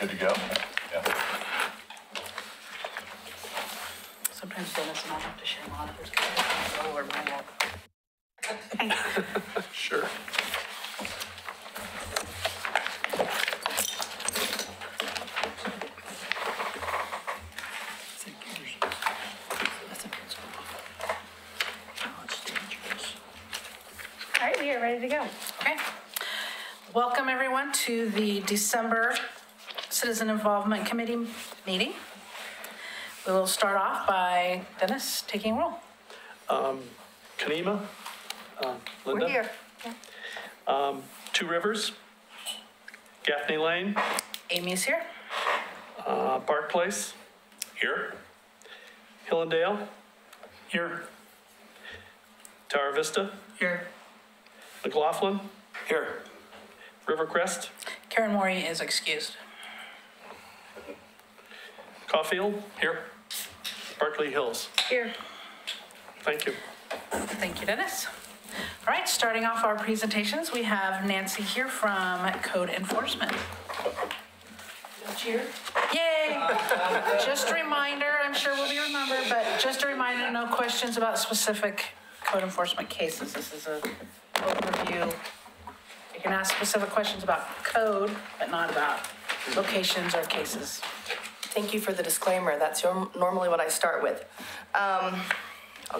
Good to go? Yeah. Sometimes Dennis and I have to share monitors over my wall. Sure. All right, we are ready to go. Okay. Welcome everyone to the December Citizen Involvement Committee meeting. We will start off by Dennis taking roll. Kanema, Linda. We're here. Two Rivers, Gaffney Lane, Amy's here. Park Place, here. Hillendale, here. Tower Vista, Here. McLaughlin, here. Rivercrest, Karen Morey is excused. Caulfield, here. Berkeley Hills. Here. Thank you. Thank you, Dennis. All right, starting off our presentations, we have Nancy here from Code Enforcement. Cheer. Yay! Just a reminder, I'm sure we'll be remembered, but just a reminder, no questions about specific code enforcement cases. This is an overview. You can ask specific questions about code, but not about locations or cases. Thank you for the disclaimer. That's normally what I start with. I'll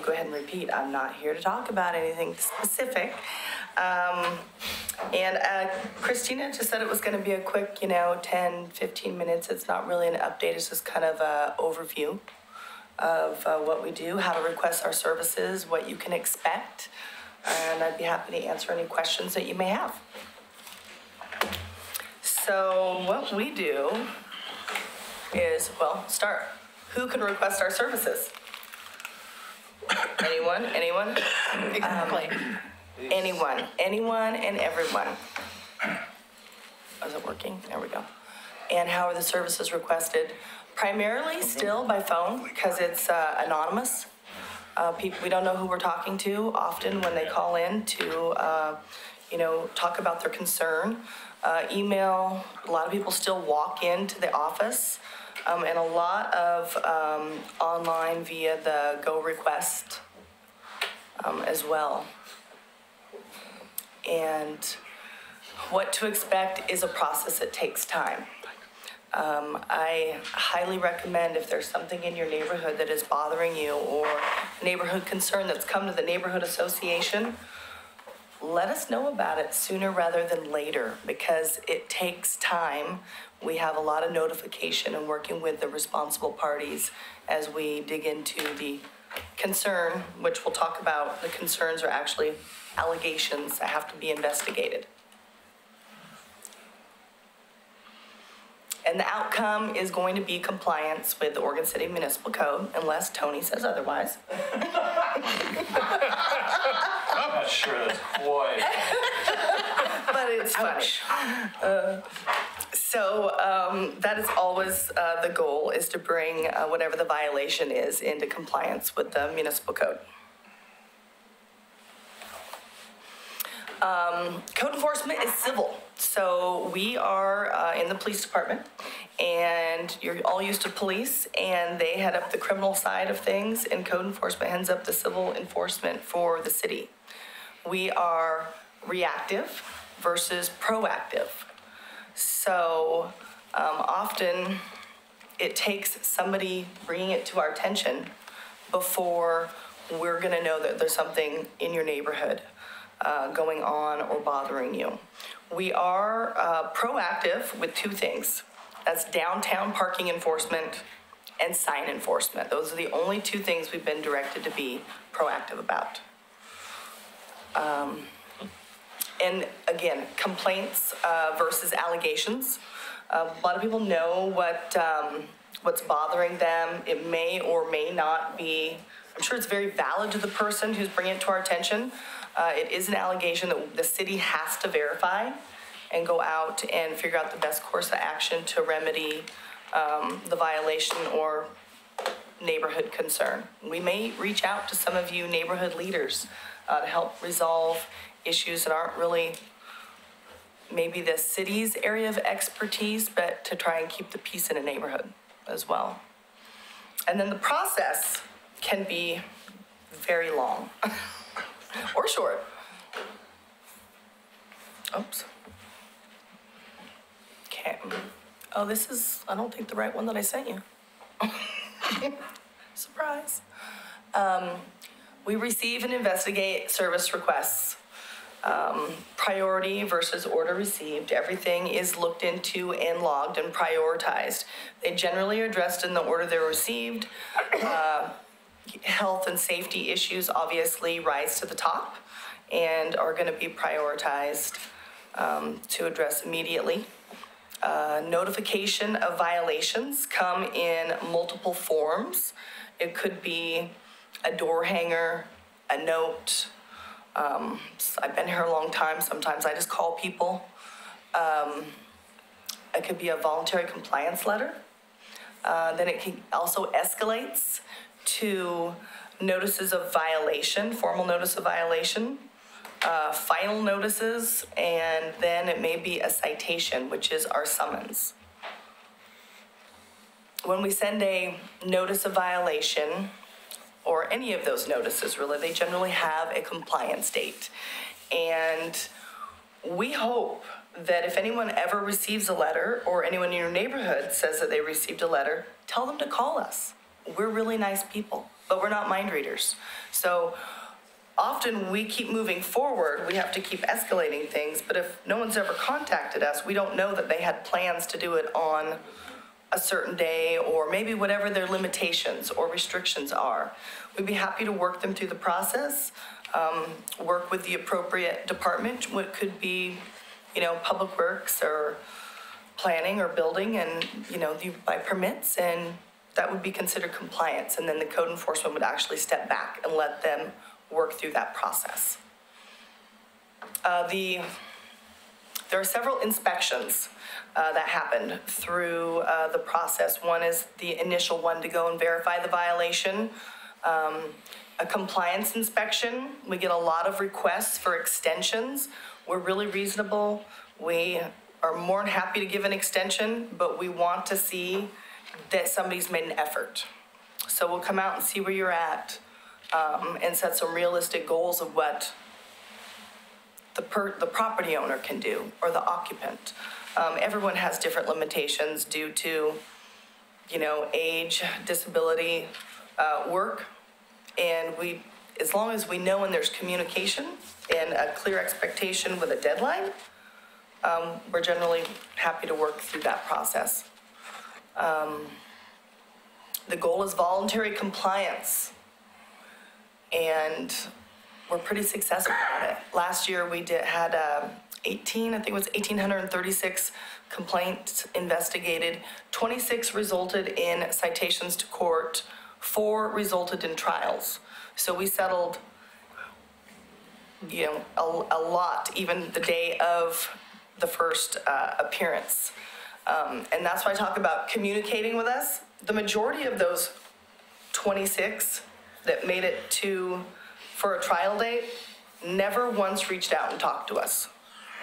go ahead and repeat. I'm not here to talk about anything specific. Christina just said it was going to be a quick, 10, 15 minutes. It's not really an update. It's just kind of an overview of what we do, how to request our services, what you can expect. And I'd be happy to answer any questions that you may have. So what we do is, start. Who can request our services? Anyone? Exactly. Anyone and everyone. Is it working? There we go. And how are the services requested? Primarily still by phone because it's anonymous. We don't know who we're talking to often when they call in to, talk about their concern. Email, a lot of people still walk into the office. And a lot of online via the Go request as well. And what to expect is a process that takes time. I highly recommend if there's something in your neighborhood that is bothering you or a neighborhood concern that's come to the neighborhood association, let us know about it sooner rather than later because it takes time. We have a lot of notification and working with the responsible parties as we dig into the concern, which we'll talk about. The concerns are actually allegations that have to be investigated. And the outcome is going to be compliance with the Oregon City Municipal Code, unless Tony says otherwise. I'm not sure that's quite. But it's funny. That is always the goal, is to bring whatever the violation is into compliance with the municipal code. Code enforcement is civil. So we are in the police department, and you're all used to police, and they head up the criminal side of things, and code enforcement heads up the civil enforcement for the city. We are reactive versus proactive. So often it takes somebody bringing it to our attention before we're going to know that there's something in your neighborhood going on or bothering you. We are proactive with two things. That's downtown parking enforcement and sign enforcement. Those are the only two things we've been directed to be proactive about. And again, complaints versus allegations. A lot of people know what's bothering them. It may or may not be, I'm sure it's very valid to the person who's bringing it to our attention. It is an allegation that the city has to verify and go out and figure out the best course of action to remedy the violation or neighborhood concern. We may reach out to some of you neighborhood leaders to help resolve issues that aren't really maybe the city's area of expertise, but to try and keep the peace in a neighborhood as well. And then the process can be very long or short. Oops. Okay. Oh, this is, I don't think the right one that I sent you. Surprise. We receive and investigate service requests. Priority versus order received. Everything is looked into and logged and prioritized. They generally are addressed in the order they're received. Health and safety issues obviously rise to the top and are going to be prioritized to address immediately. Notification of violations come in multiple forms. It could be a door hanger, a note. I've been here a long time. Sometimes I just call people. It could be a voluntary compliance letter. Then it can also escalates to notices of violation, formal notice of violation, final notices, and then it may be a citation, which is our summons. When we send a notice of violation, or any of those notices really, they generally have a compliance date. And we hope that if anyone ever receives a letter, or anyone in your neighborhood says that they received a letter, tell them to call us. We're really nice people, but we're not mind readers. So often we keep moving forward, we have to keep escalating things, but if no one's ever contacted us, we don't know that they had plans to do it on a certain day, or maybe whatever their limitations or restrictions are. We'd be happy to work them through the process, work with the appropriate department, what could be, public works or planning or building, and, you buy permits, and that would be considered compliance. And then the code enforcement would actually step back and let them work through that process. There are several inspections that happen through the process. One is the initial one to go and verify the violation. A compliance inspection, we get a lot of requests for extensions. We're really reasonable. We are more than happy to give an extension, but we want to see that somebody's made an effort. So we'll come out and see where you're at, and set some realistic goals of what the property owner can do, or the occupant. Everyone has different limitations due to, age, disability, work. And as long as we know and there's communication and a clear expectation with a deadline, we're generally happy to work through that process. The goal is voluntary compliance, and we're pretty successful at it. Last year we had 1,836 complaints investigated. 26 resulted in citations to court. 4 resulted in trials. So we settled, a lot, even the day of the first appearance. And that's why I talk about communicating with us. The majority of those 26 that made it for a trial date never once reached out and talked to us.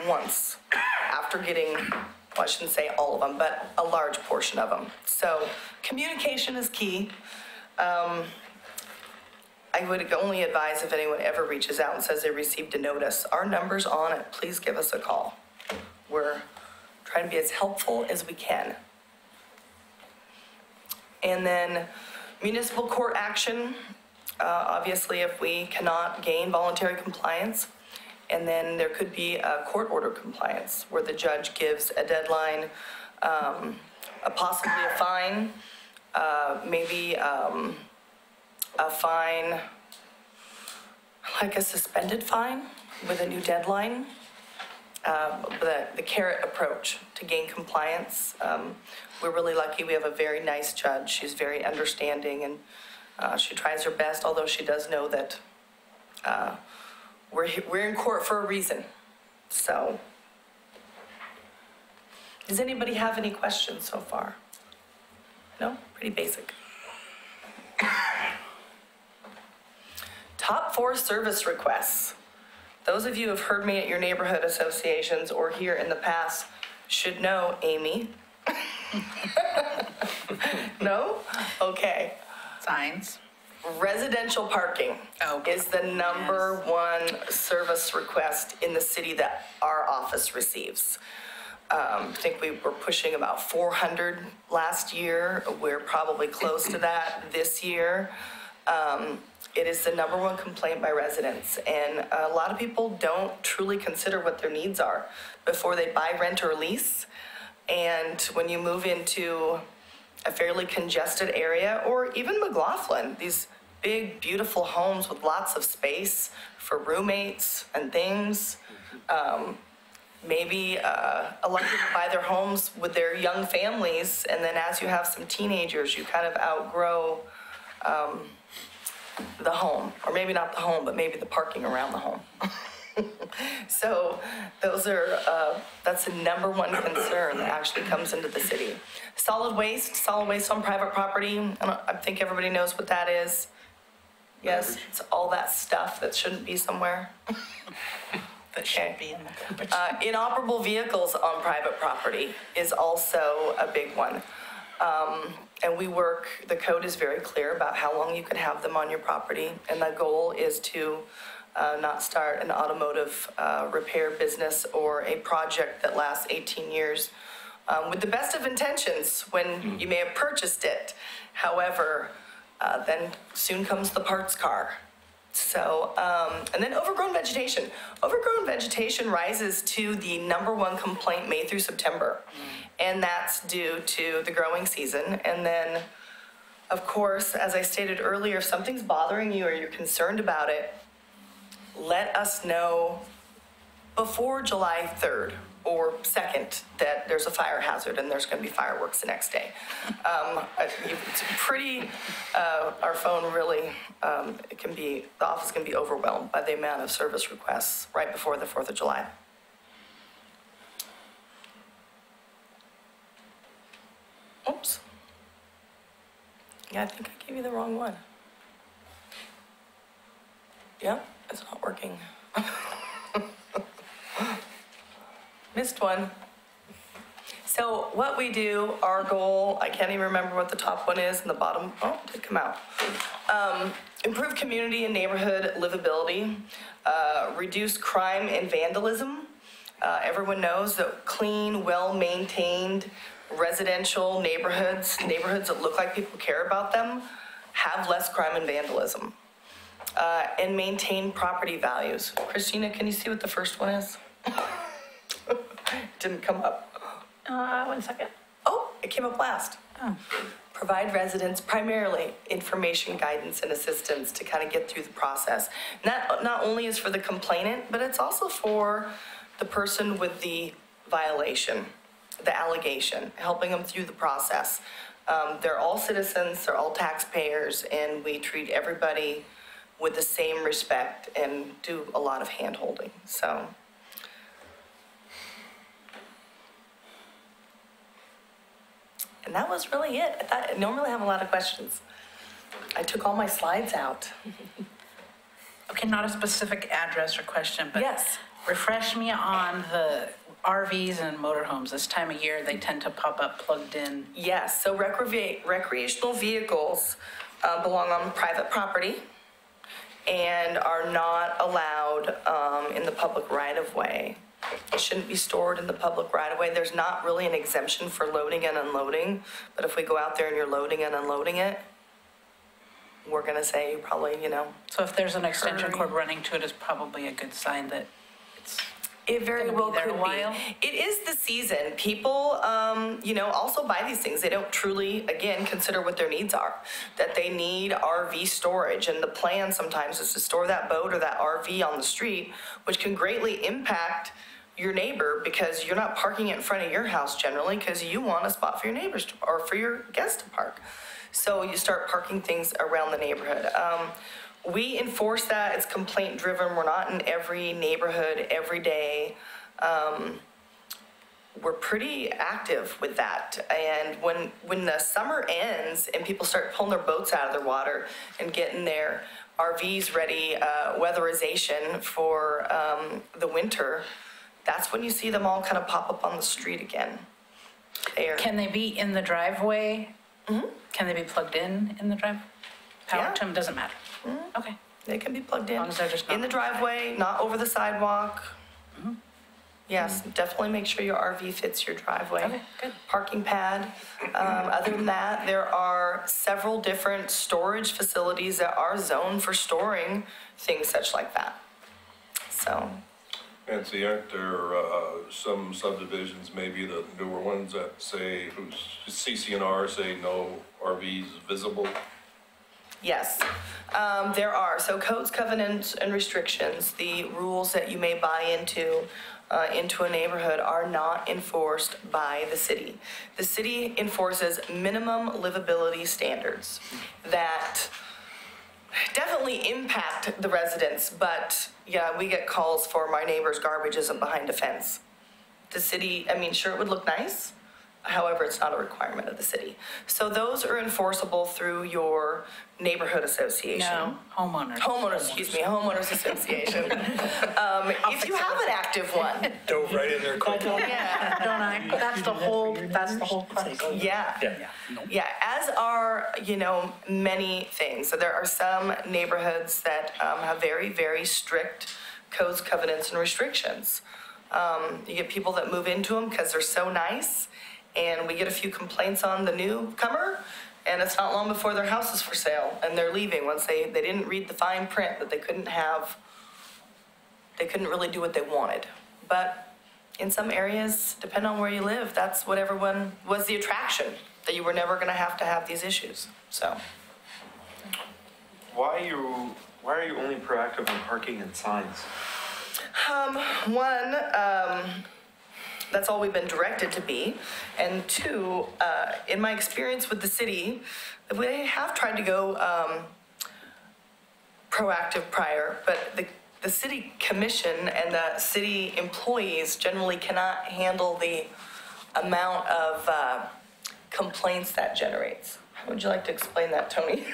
Once, after getting, I shouldn't say all of them, but a large portion of them. So communication is key. I would only advise if anyone ever reaches out and says they received a notice, our number's on it, please give us a call. We're trying to be as helpful as we can. And then municipal court action, obviously if we cannot gain voluntary compliance, and then there could be a court order compliance where the judge gives a deadline, possibly a fine, maybe a fine, like a suspended fine with a new deadline. The carrot approach to gain compliance. We're really lucky. We have a very nice judge. She's very understanding, and she tries her best, although she does know that we're in court for a reason. So, does anybody have any questions so far? No? Pretty basic. Top 4 service requests. those of you who have heard me at your neighborhood associations or here in the past should know Amy. No? Okay. Signs. Residential parking Oh, is the number one service request in the city that our office receives. I think we were pushing about 400 last year. We're probably close to that this year. It is the number one complaint by residents, and a lot of people don't truly consider what their needs are before they buy, rent, or lease. And when you move into a fairly congested area, or even McLaughlin, these big, beautiful homes with lots of space for roommates and things. Maybe a lot of people buy their homes with their young families, and then as you have some teenagers, you kind of outgrow the home, or maybe not the home, but maybe the parking around the home. So those are, that's the number one concern that actually comes into the city. Solid waste on private property, I think everybody knows what that is. Yes, it's all that stuff that shouldn't be somewhere. That should be in the garbage. Inoperable vehicles on private property is also a big one. And the code is very clear about how long you can have them on your property. And the goal is to not start an automotive repair business or a project that lasts 18 years with the best of intentions when you may have purchased it. However, then soon comes the parts car. So, and then overgrown vegetation. Overgrown vegetation rises to the number one complaint May through September. And that's due to the growing season. And then, of course, as I stated earlier, if something's bothering you or you're concerned about it, let us know before July 3rd or 2nd that there's a fire hazard and there's going to be fireworks the next day. It's pretty, our phone really, the office can be overwhelmed by the amount of service requests right before the 4th of July. Oops. Yeah, I think I gave you the wrong one. Yep, it's not working. Missed one. So what we do, our goal, I can't even remember what the top one is, and the bottom, oh, it did come out. Improve community and neighborhood livability, reduce crime and vandalism. Everyone knows that clean, well-maintained residential neighborhoods that look like people care about them, have less crime and vandalism. And maintain property values. Christina, can you see what the first one is? Didn't come up. 1 second. Oh, it came up last. Oh. Provide residents primarily information, guidance, and assistance to kind of get through the process. Not only is for the complainant, but it's also for the person with the violation, the allegation, helping them through the process. They're all citizens, they're all taxpayers, and we treat everybody with the same respect and do a lot of hand-holding, so. And that was really it. I normally have a lot of questions. I took all my slides out. Okay, not a specific address or question, but Yes. refresh me on the RVs and motorhomes. This time of year, they tend to pop up plugged in. Yes, so recreational vehicles belong on private property and are not allowed in the public right-of-way. It shouldn't be stored in the public right-of-way. There's not really an exemption for loading and unloading, but if we go out there and you're loading and unloading it, we're gonna say you probably, So if there's an extension Hurry. cord running to it, is probably a good sign that it's, it very Gonna be well there a could while? be. It is the season. People, also buy these things. They don't truly, again, consider what their needs are. That they need RV storage, and the plan sometimes is to store that boat or that RV on the street, which can greatly impact your neighbor because you're not parking it in front of your house generally because you want a spot for your neighbors or for your guests to park. So you start parking things around the neighborhood. We enforce that. It's complaint driven. We're not in every neighborhood every day. We're pretty active with that. And when the summer ends and people start pulling their boats out of their water and getting their RVs ready, weatherization for the winter, that's when you see them all kind of pop up on the street again. Can they be in the driveway? Mm-hmm. Can they be plugged in the drive? Power Yeah. to them, doesn't matter. Mm-hmm. Okay. They can be plugged in. As long as they're just not- In the driveway, not over the sidewalk. Mm-hmm. Yes, definitely make sure your RV fits your driveway. Okay, good. Parking pad. Other than that, there are several different storage facilities that are zoned for storing things such like that. So, Nancy, aren't there some subdivisions, maybe the newer ones that say, whose CCNR say no RVs visible? yes, there are. So codes, covenants, and restrictions, the rules that you may buy into a neighborhood are not enforced by the city. The city enforces minimum livability standards that definitely impact the residents, but yeah, we get calls for my neighbor's garbage isn't behind a fence. The city, I mean, sure, it would look nice. However, it's not a requirement of the city. So those are enforceable through your neighborhood association. No, homeowners. Homeowners association. If you have an active one. Dove right in there quick. Yeah. Don't I? That's the whole crux. Yeah. Yeah, as are, many things. So there are some neighborhoods that have very, very strict codes, covenants, and restrictions. You get people that move into them because they're so nice, and we get a few complaints on the newcomer, and it's not long before their house is for sale, and they're leaving once they didn't read the fine print, that they couldn't really do what they wanted. But in some areas, depending on where you live, that's what everyone was the attraction, that you were never gonna have to have these issues, so. Why are you only proactive on parking and signs? One, that's all we've been directed to be. And two, in my experience with the city, we have tried to go proactive prior, but the city commission and the city employees generally cannot handle the amount of complaints that generates. How would you like to explain that, Tony?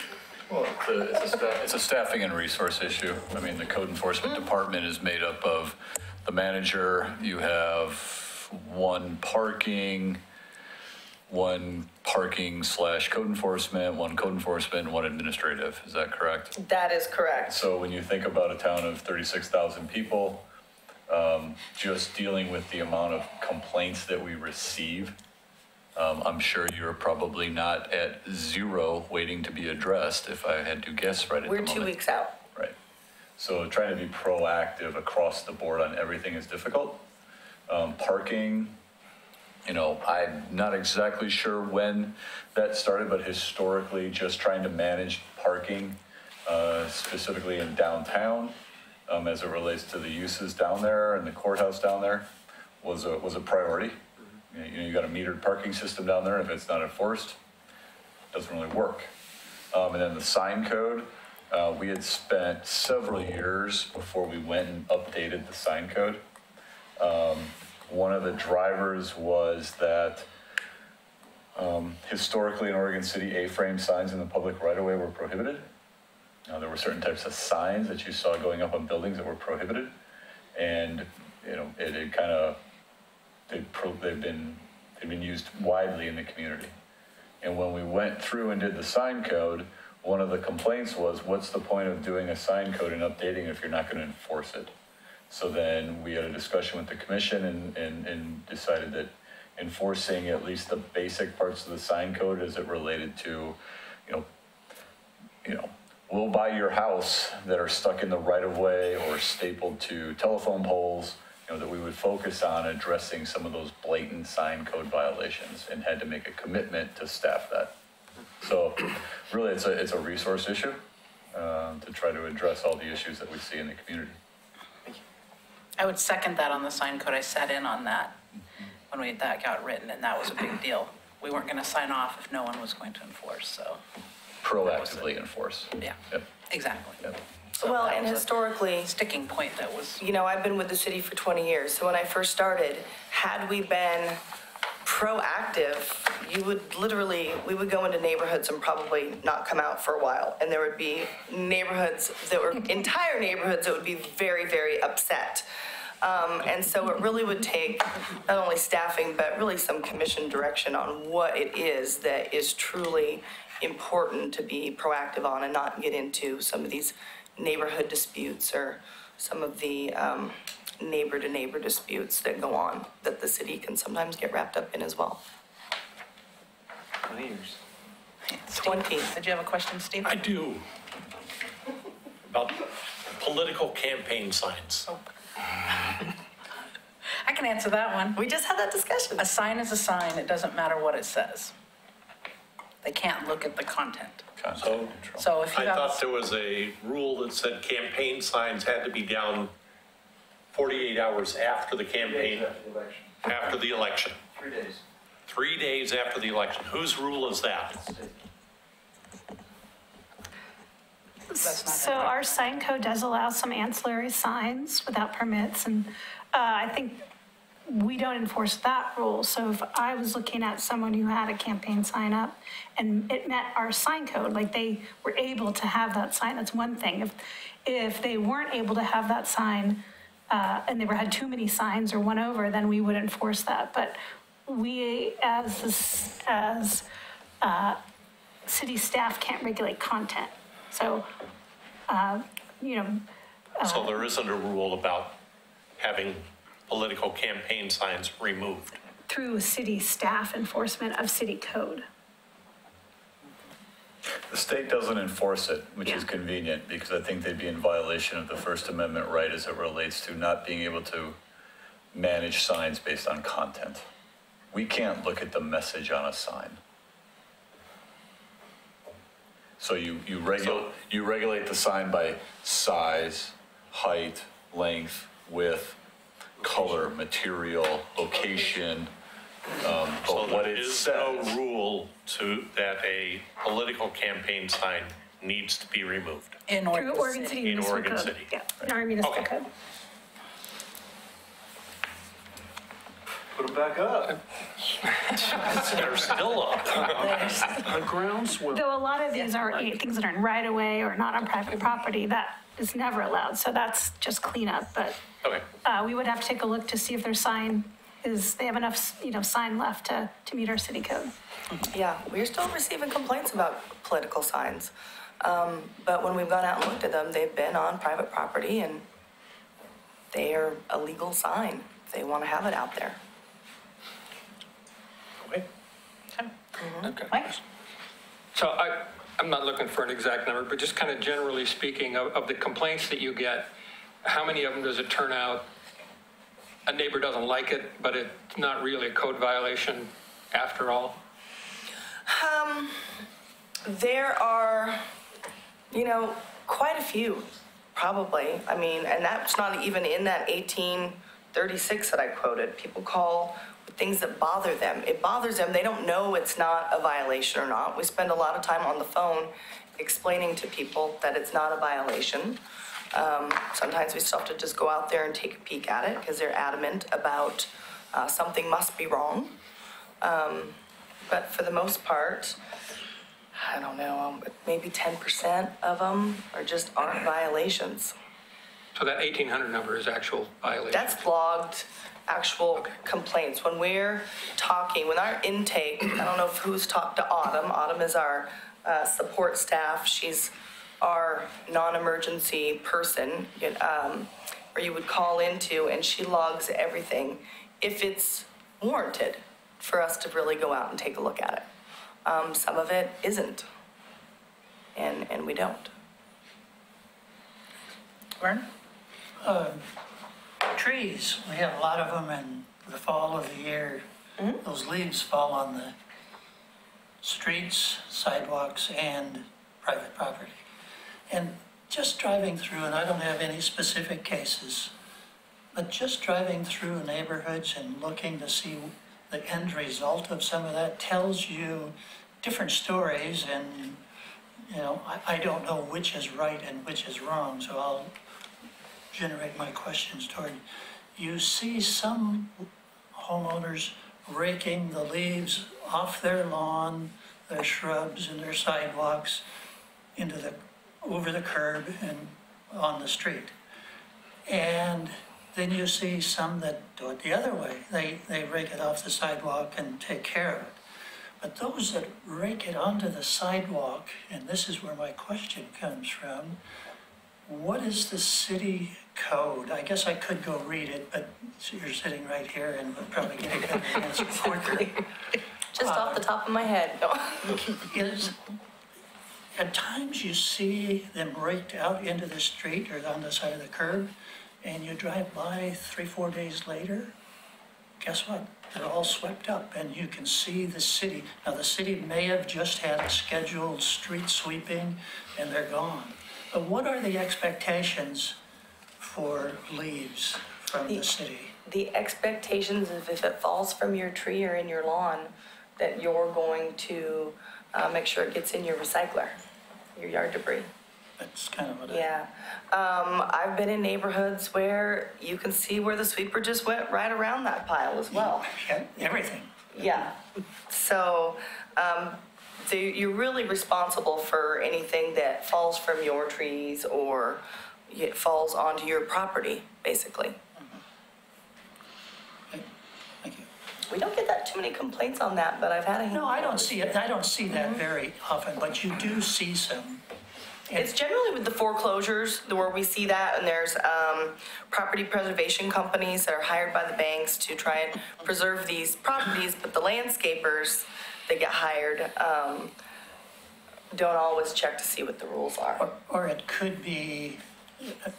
Well, it's a staffing and resource /issue. I mean, the code enforcement department is made up of the manager. You have one parking / code enforcement, one code enforcement, one administrative. Is that correct? That is correct. So when you think about a town of 36,000 people, just dealing with the amount of complaints that we receive, I'm sure you're probably not at zero waiting to be addressed, if I had to guess right at the We're moment. 2 weeks out. Right. So trying to be proactive across the board on everything is difficult. Parking, I'm not exactly sure when that started, but historically, just trying to manage parking, specifically in downtown, as it relates to the uses down there and the courthouse down there, was a priority. You got a metered parking system down there. If it's not enforced, it doesn't really work. And then the sign code, we had spent several years before we went and updated the sign code. One of the drivers was that historically in Oregon City, A-frame signs in the public right-of-way were prohibited. There were certain types of signs that you saw going up on buildings that were prohibited. And, it kind of, they've been used widely in the community. And when we went through and did the sign code, one of the complaints was, what's the point of doing a sign code and updating if you're not going to enforce it? So then we had a discussion with the commission and decided that enforcing at least the basic parts of the sign code as it related to, we'll buy your house that are stuck in the right of way or stapled to telephone poles, that we would focus on addressing some of those blatant sign code violations and had to make a commitment to staff that. So really it's a resource issue to try to address all the issues that we see in the community. I would second that on the sign code. I sat in on that when that got written, and that was a big deal. We weren't going to sign off if no one was going to enforce, so. Proactively enforce. Yeah, Yep. exactly. Yep. So Well, that and was a historically, sticking point that was, I've been with the city for 20 years. So when I first started, had we been proactive, we would go into neighborhoods and probably not come out for a while. And there would be neighborhoods that were, entire neighborhoods that would be very, very upset. And so it really would take not only staffing, but really some commission direction on what it is that is truly important to be proactive on and not get into some of these neighborhood disputes or some of the neighbor-to-neighbor disputes that go on that the city can sometimes get wrapped up in as well. 20 years. 20. Did you have a question, Steve? I do. About political campaign signs. I can answer that one. We just had that discussion. A sign is a sign. It doesn't matter what it says. They can't look at the content. Content control. So if you I have, thought there was a rule that said campaign signs had to be down 48 hours after the campaign, after the election. 3 days. 3 days after the election. Whose rule is that? So our sign code does allow some ancillary signs without permits, and I think we don't enforce that rule. So if I was looking at someone who had a campaign sign up and it met our sign code, like they were able to have that sign, that's one thing. If they weren't able to have that sign and they had too many signs or one over, then we would enforce that. But we, as city staff, can't regulate content. So, So there isn't a rule about having political campaign signs removed. through city staff enforcement of city code. The state doesn't enforce it, which is Yeah. convenient, because I think they'd be in violation of the First Amendment right as it relates to not being able to manage signs based on content. We can't look at the message on a sign. So you regulate the sign by size, height, length, width, color, material, location, So but what there it is no says. rule that a political campaign sign needs to be removed. in Through Oregon Oregon City City. In Municipal Oregon Code. City. Yeah, in our municipal Okay. code. Put them back up. They're still up. A groundswell. Though a lot of these are things that are in right of way or not on private property, that is never allowed. So that's just cleanup. But Okay. we would have to take a look to see if their sign they have enough, sign left to meet our city code. Yeah, we're still receiving complaints about political signs. But when we've gone out and looked at them, they've been on private property and they are a legal sign. if They want to have it out there. Okay. Okay. Mike? So I'm not looking for an exact number, but just kind of generally speaking, of the complaints that you get, how many of them does it turn out a neighbor doesn't like it, but it's not really a code violation after all? There are, quite a few, probably. I mean, and that's not even in that 1836 that I quoted. People call with things that bother them. It bothers them. They don't know it's not a violation or not. We spend a lot of time on the phone explaining to people that it's not a violation. Sometimes we still have to just go out there and take a peek at it because they're adamant about something must be wrong. But for the most part, I don't know, maybe 10% of them aren't violations. So that 1,800 number is actual violation? That's logged actual complaints. When we're talking, when our intake, I don't know who's talked to Autumn. Autumn is our support staff. She's our non-emergency person where you would call into, and she logs everything if it's warranted for us to really go out and take a look at it. Some of it isn't, and we don't. Vern? Trees, we have a lot of them in the fall of the year. Those leaves fall on the streets, sidewalks, and private property. And just driving through, and I don't have any specific cases, but just driving through neighborhoods and looking to see the end result of some of that tells you different stories, and I don't know which is right and which is wrong, so I'll generate my questions toward you. See some homeowners raking the leaves off their lawn, their shrubs and their sidewalks over the curb and on the street. And then you see some that do it the other way. They rake it off the sidewalk and take care of it. But those that rake it onto the sidewalk, and this is where my question comes from, what is the city code? I guess I could go read it, but you're sitting right here and would probably get a better answer quicker. Just off the top of my head, no. At times you see them raked out into the street or on the side of the curb, and you drive by 3-4 days later, guess what? They're all swept up and you can see the city. Now the city may have just had a scheduled street sweeping and they're gone. But what are the expectations for leaves from the city? The expectations is if it falls from your tree or in your lawn, that you're going to make sure it gets in your recycler, your yard debris. That's kind of what Yeah. I've been in neighborhoods where you can see where the sweeper just went right around that pile as well. Yeah, everything. Yeah. So you're really responsible for anything that falls from your trees or it falls onto your property, basically. Thank you. We don't get that too many complaints on that, but I've had a No, I don't see it. I don't see that very often, but you do see some. It's generally with the foreclosures where we see that, and there's property preservation companies that are hired by the banks to try and preserve these properties, but the landscapers that get hired don't always check to see what the rules are. Or it could be,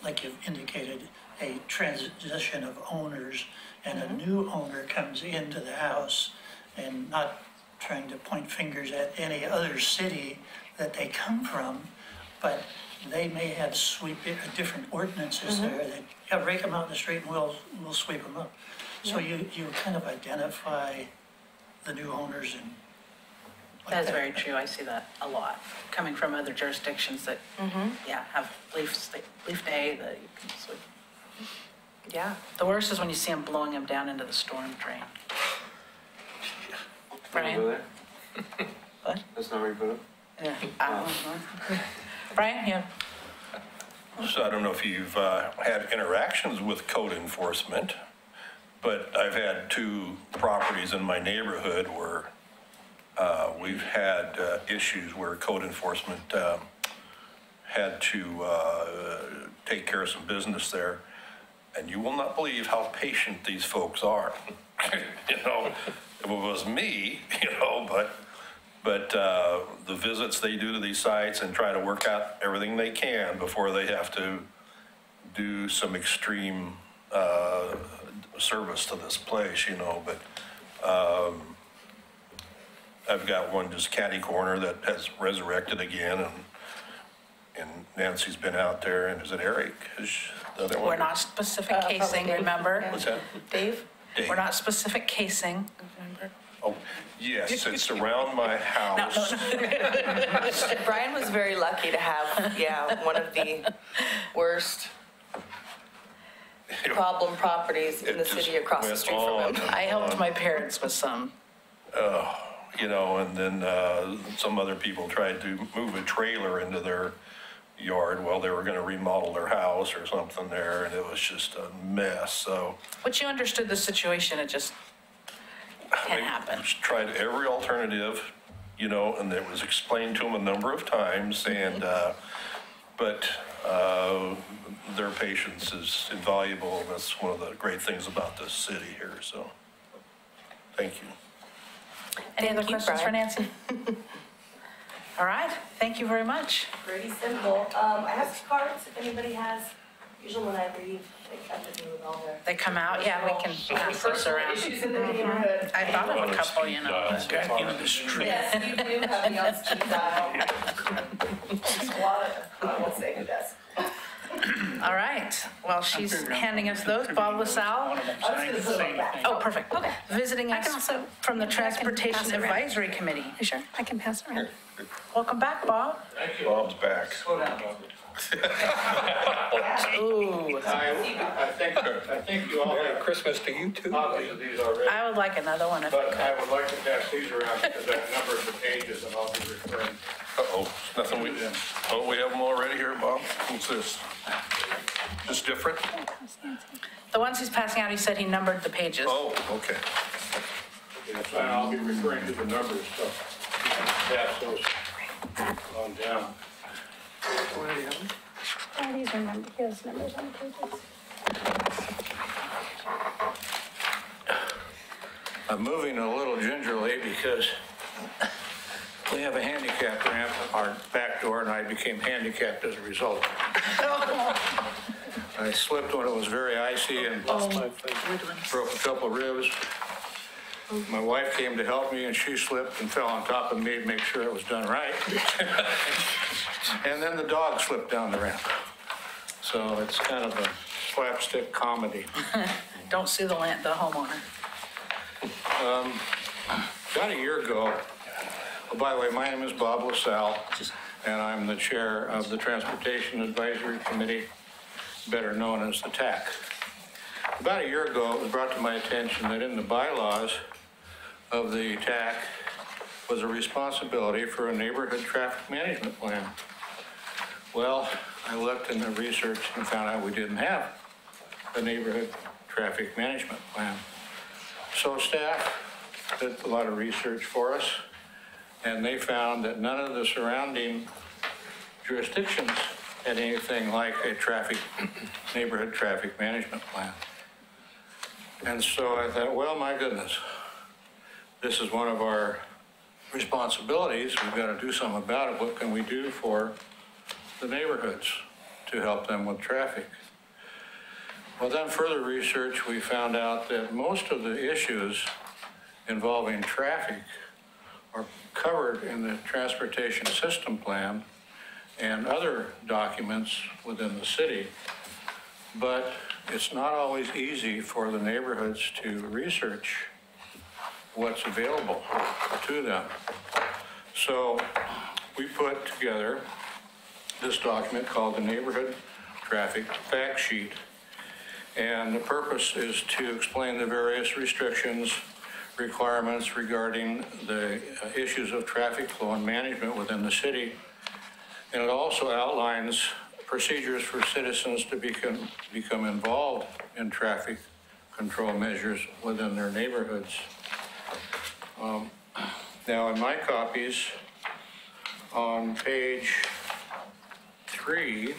like you've indicated, a transition of owners, and a new owner comes into the house, and not trying to point fingers at any other city that they come from, but they may have different ordinances there that, yeah, rake them out in the street and we'll sweep them up. So you kind of identify the new owners and. That's very true. I see that a lot, coming from other jurisdictions that, yeah, have leaf day that you can sweep. Yeah. The worst is when you see them blowing them down into the storm drain. Brian? What? That's not where you put it? Yeah. I don't know. Brian, yeah. So I don't know if you've had interactions with code enforcement, but I've had 2 properties in my neighborhood where we've had issues where code enforcement had to take care of some business there. And you will not believe how patient these folks are. You know, if it was me, you know, but the visits they do to these sites and try to work out everything they can before they have to do some extreme service to this place, you know, but I've got one just catty corner that has resurrected again, and Nancy's been out there, and is it Eric? Is the other one? We're not specific casing, remember? What's that? Dave? Dave. We're not specific casing, remember? Oh, yes, it's around my house. Brian was very lucky to have, yeah, one of the worst problem properties in the It just city across the went street on from him. I helped my parents with some. You know, and then some other people tried to move a trailer into their yard while they were going to remodel their house or something there, and it was just a mess, so. But you understood the situation, it just can't They happen. tried every alternative, you know, and it was explained to them a number of times, and, but their patience is invaluable, and that's one of the great things about this city here, so, thank you. Any other Thank you, questions for Brian. Nancy? All right, thank you very much. Pretty simple. I have some cards if anybody has. Usually when I leave, they come to me with all their They come out, yeah, we can pass those personal around. issues in the neighborhood. I thought of a couple, you know. In the street. Yes, you do have me on speed dial. A lot of, I won't say who does. All right, well, she's handing us those. Bob LaSalle. I was gonna put them back. Oh, perfect. Okay. Visiting I us can also from the go back and pass Transportation it around. Advisory Committee. Sure, I can pass it around. Welcome back, Bob. Bob's back. Ooh, I think you all Merry have Christmas to you too. copies of these already, I would like another one if I but could. I would like to pass these around because that numbers the pages and I'll be referring. Uh-oh, nothing we, oh, we have them already here, Bob? What's this? Just different? The ones he's passing out, he said he numbered the pages. Oh, okay. Yes, and I'll be referring to the numbers, so pass those on down. Oh, these are numbers, those numbers on the pages. I'm moving a little gingerly because we have a handicap ramp at our back door and I became handicapped as a result. I slipped when it was very icy and broke a couple ribs. My wife came to help me and she slipped and fell on top of me to make sure it was done right. And then the dog slipped down the ramp. So it's kind of a slapstick comedy. Don't sue the homeowner. About a year ago, oh, by the way, my name is Bob LaSalle, and I'm the chair of the Transportation Advisory Committee, better known as the TAC. About a year ago, it was brought to my attention that in the bylaws of the TAC was a responsibility for a neighborhood traffic management plan. Well, I looked in the research and found out we didn't have a neighborhood traffic management plan. So staff did a lot of research for us, and they found that none of the surrounding jurisdictions had anything like a neighborhood traffic management plan. And so I thought, well, my goodness, this is one of our responsibilities. We've got to do something about it. What can we do for the neighborhoods to help them with traffic? Well, then further research, we found out that most of the issues involving traffic are covered in the transportation system plan and other documents within the city. But it's not always easy for the neighborhoods to research what's available to them. So we put together this document called the Neighborhood Traffic Fact Sheet. And the purpose is to explain the various restrictions, requirements regarding the issues of traffic flow and management within the city. And it also outlines procedures for citizens to become involved in traffic control measures within their neighborhoods. Now in my copies, on page 3,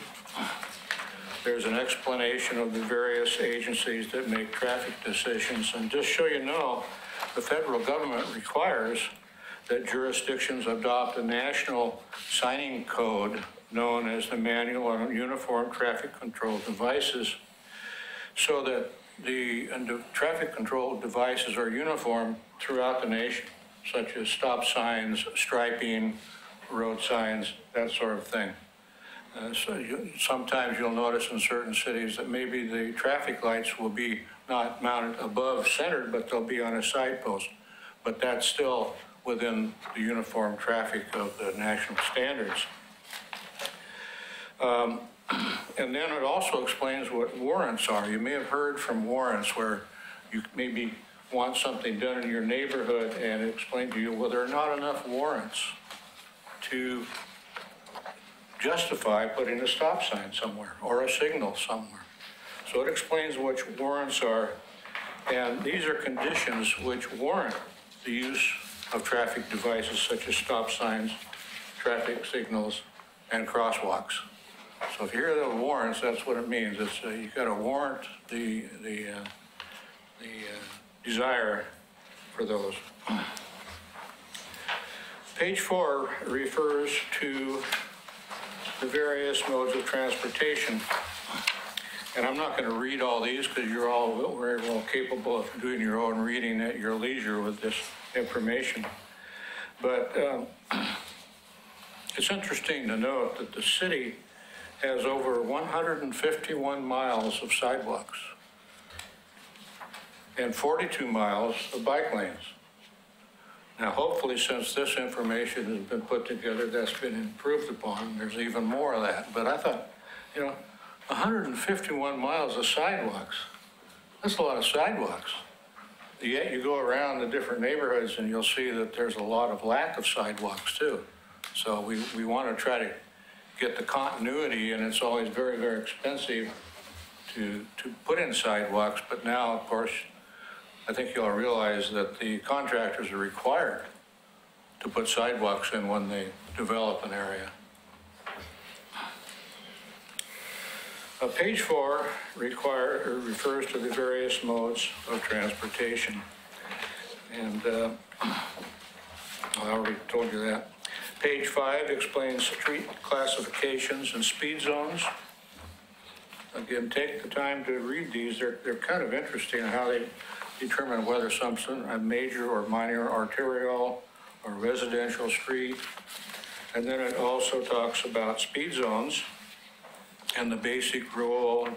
there's an explanation of the various agencies that make traffic decisions. And just so you know, the federal government requires that jurisdictions adopt a national signing code known as the Manual on Uniform Traffic Control Devices, so that the traffic control devices are uniform throughout the nation, such as stop signs, striping, road signs, that sort of thing. Sometimes you'll notice in certain cities that maybe the traffic lights will be not mounted above centered, but they'll be on a side post. But that's still within the uniform traffic of the national standards. And then it also explains what warrants are. You may have heard from warrants where you maybe want something done in your neighborhood and it explained to you, well, there are not enough warrants to justify putting a stop sign somewhere or a signal somewhere. So it explains which warrants are, and these are conditions which warrant the use of traffic devices such as stop signs, traffic signals, and crosswalks. So if you hear the warrants, that's what it means. It's you got to warrant the desire for those. Page 4 refers to the various modes of transportation. And I'm not going to read all these because you're all very well capable of doing your own reading at your leisure with this information. But it's interesting to note that the city has over 151 miles of sidewalks and 42 miles of bike lanes. Now, hopefully, since this information has been put together, that's been improved upon. There's even more of that. But I thought, 151 miles of sidewalks. That's a lot of sidewalks. Yet you go around the different neighborhoods and you'll see that there's a lot of lack of sidewalks too. So we want to try to get the continuity, and it's always very, very expensive to put in sidewalks. But now, of course, I think you'll realize that the contractors are required to put sidewalks in when they develop an area. Page 4 refers to the various modes of transportation. And I already told you that. Page 5 explains street classifications and speed zones. Again, take the time to read these. They're kind of interesting how they determine whether something a major or minor arterial or residential street. And then it also talks about speed zones and the basic rule,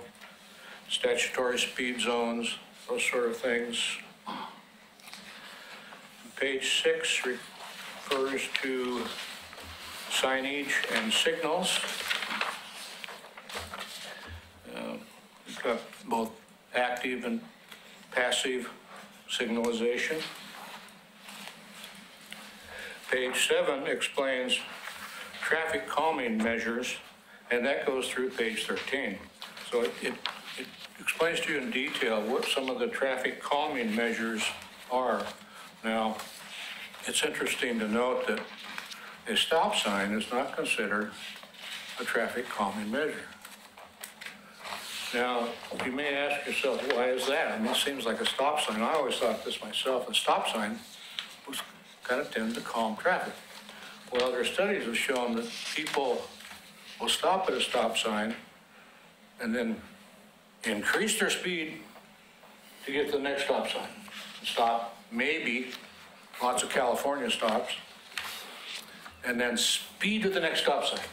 statutory speed zones, those sort of things. Page 6 refers to signage and signals. We've got both active and passive signalization. Page 7 explains traffic calming measures, and that goes through page 13. So it explains to you in detail what some of the traffic calming measures are. Now, it's interesting to note that a stop sign is not considered a traffic calming measure. Now, you may ask yourself, why is that? I mean, it seems like a stop sign. I always thought this myself. A stop sign was kind of tend to calm traffic. Well, their studies have shown that people will stop at a stop sign and then increase their speed to get to the next stop sign. Stop, maybe, lots of California stops, and then speed to the next stop sign.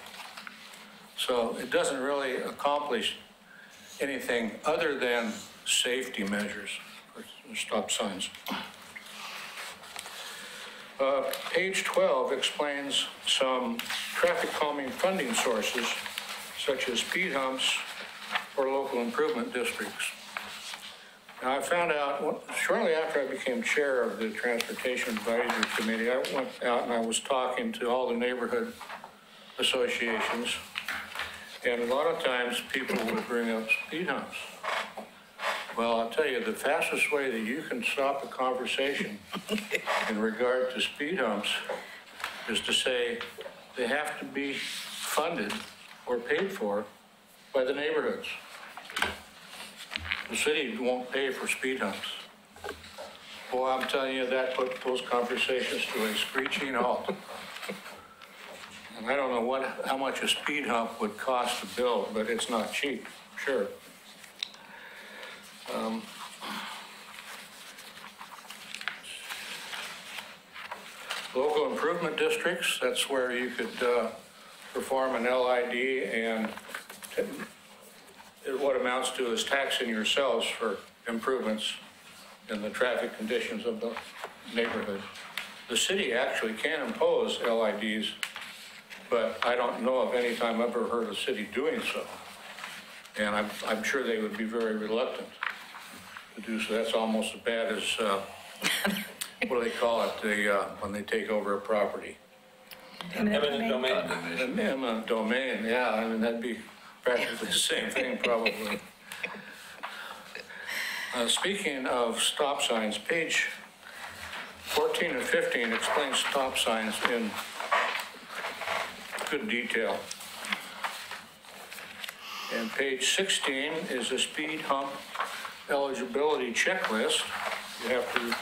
So it doesn't really accomplish anything other than safety measures for stop signs. Page 12 explains some traffic calming funding sources, such as speed humps or local improvement districts. Now, I found out shortly after I became chair of the Transportation Advisory Committee, I went out and I was talking to all the neighborhood associations, and a lot of times people would bring up speed humps. Well, I'll tell you, the fastest way that you can stop a conversation in regard to speed humps is to say they have to be funded or paid for by the neighborhoods. The city won't pay for speed humps. Boy, I'm telling you, that put those conversations to a screeching halt. And I don't know how much a speed hump would cost to build, but it's not cheap, sure. Local improvement districts, that's where you could perform an LID and what amounts to is taxing yourselves for improvements in the traffic conditions of the neighborhood. The city actually can impose LIDs, but I don't know of any time I've ever heard of the city doing so. And I'm sure they would be very reluctant to do so. That's almost as bad as, what do they call it, when they take over a property? Eminent domain. An eminent domain, yeah, I mean, that'd be practically the same thing, probably. Speaking of stop signs, page 14 and 15 explains stop signs in good detail. And page 16 is a speed hump eligibility checklist. You have to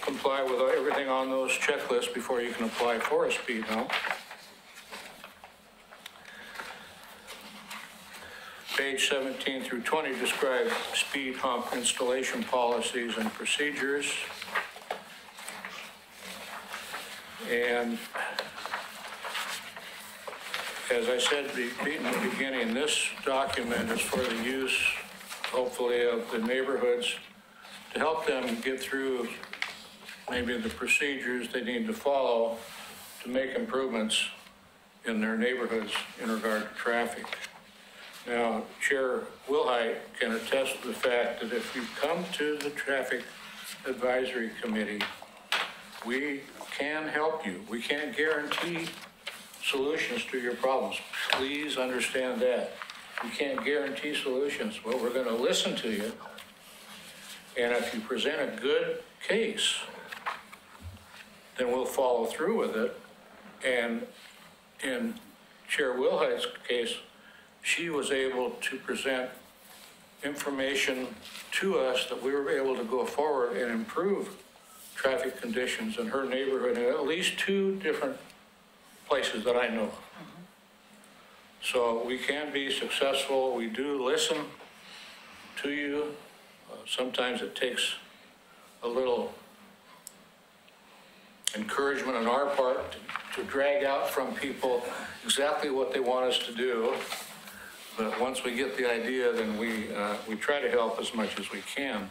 comply with everything on those checklists before you can apply for a speed hump. Page 17 through 20 describe speed hump installation policies and procedures. And as I said in the beginning, this document is for the use, hopefully, of the neighborhoods to help them get through maybe the procedures they need to follow to make improvements in their neighborhoods in regard to traffic. Now, Chair Wilhite can attest to the fact that if you come to the Traffic Advisory Committee, we can help you. We can't guarantee solutions to your problems. Please understand that. We can't guarantee solutions, but we're going to listen to you. And if you present a good case, then we'll follow through with it. And in Chair Wilhite's case, she was able to present information to us that we were able to go forward and improve traffic conditions in her neighborhood in at least 2 different places that I know of. So we can be successful. We do listen to you. Sometimes it takes a little encouragement on our part to drag out from people exactly what they want us to do. But once we get the idea, then we try to help as much as we can.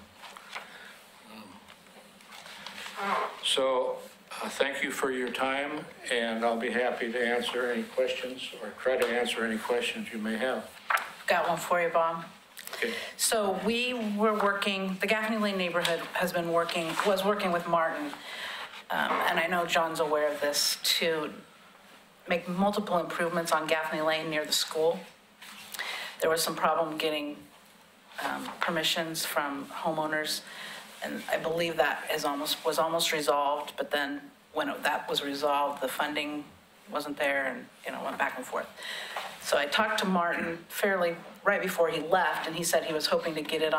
So thank you for your time, and I'll be happy to answer any questions or try to answer any questions you may have. Got one for you, Bob. Okay. So we were working, the Gaffney Lane neighborhood was working with Martin, and I know John's aware of this, to make multiple improvements on Gaffney Lane near the school. There was some problem getting permissions from homeowners, and I believe that was almost resolved, but then when that was resolved, the funding wasn't there and went back and forth. So I talked to Martin fairly right before he left, and he said he was hoping to get it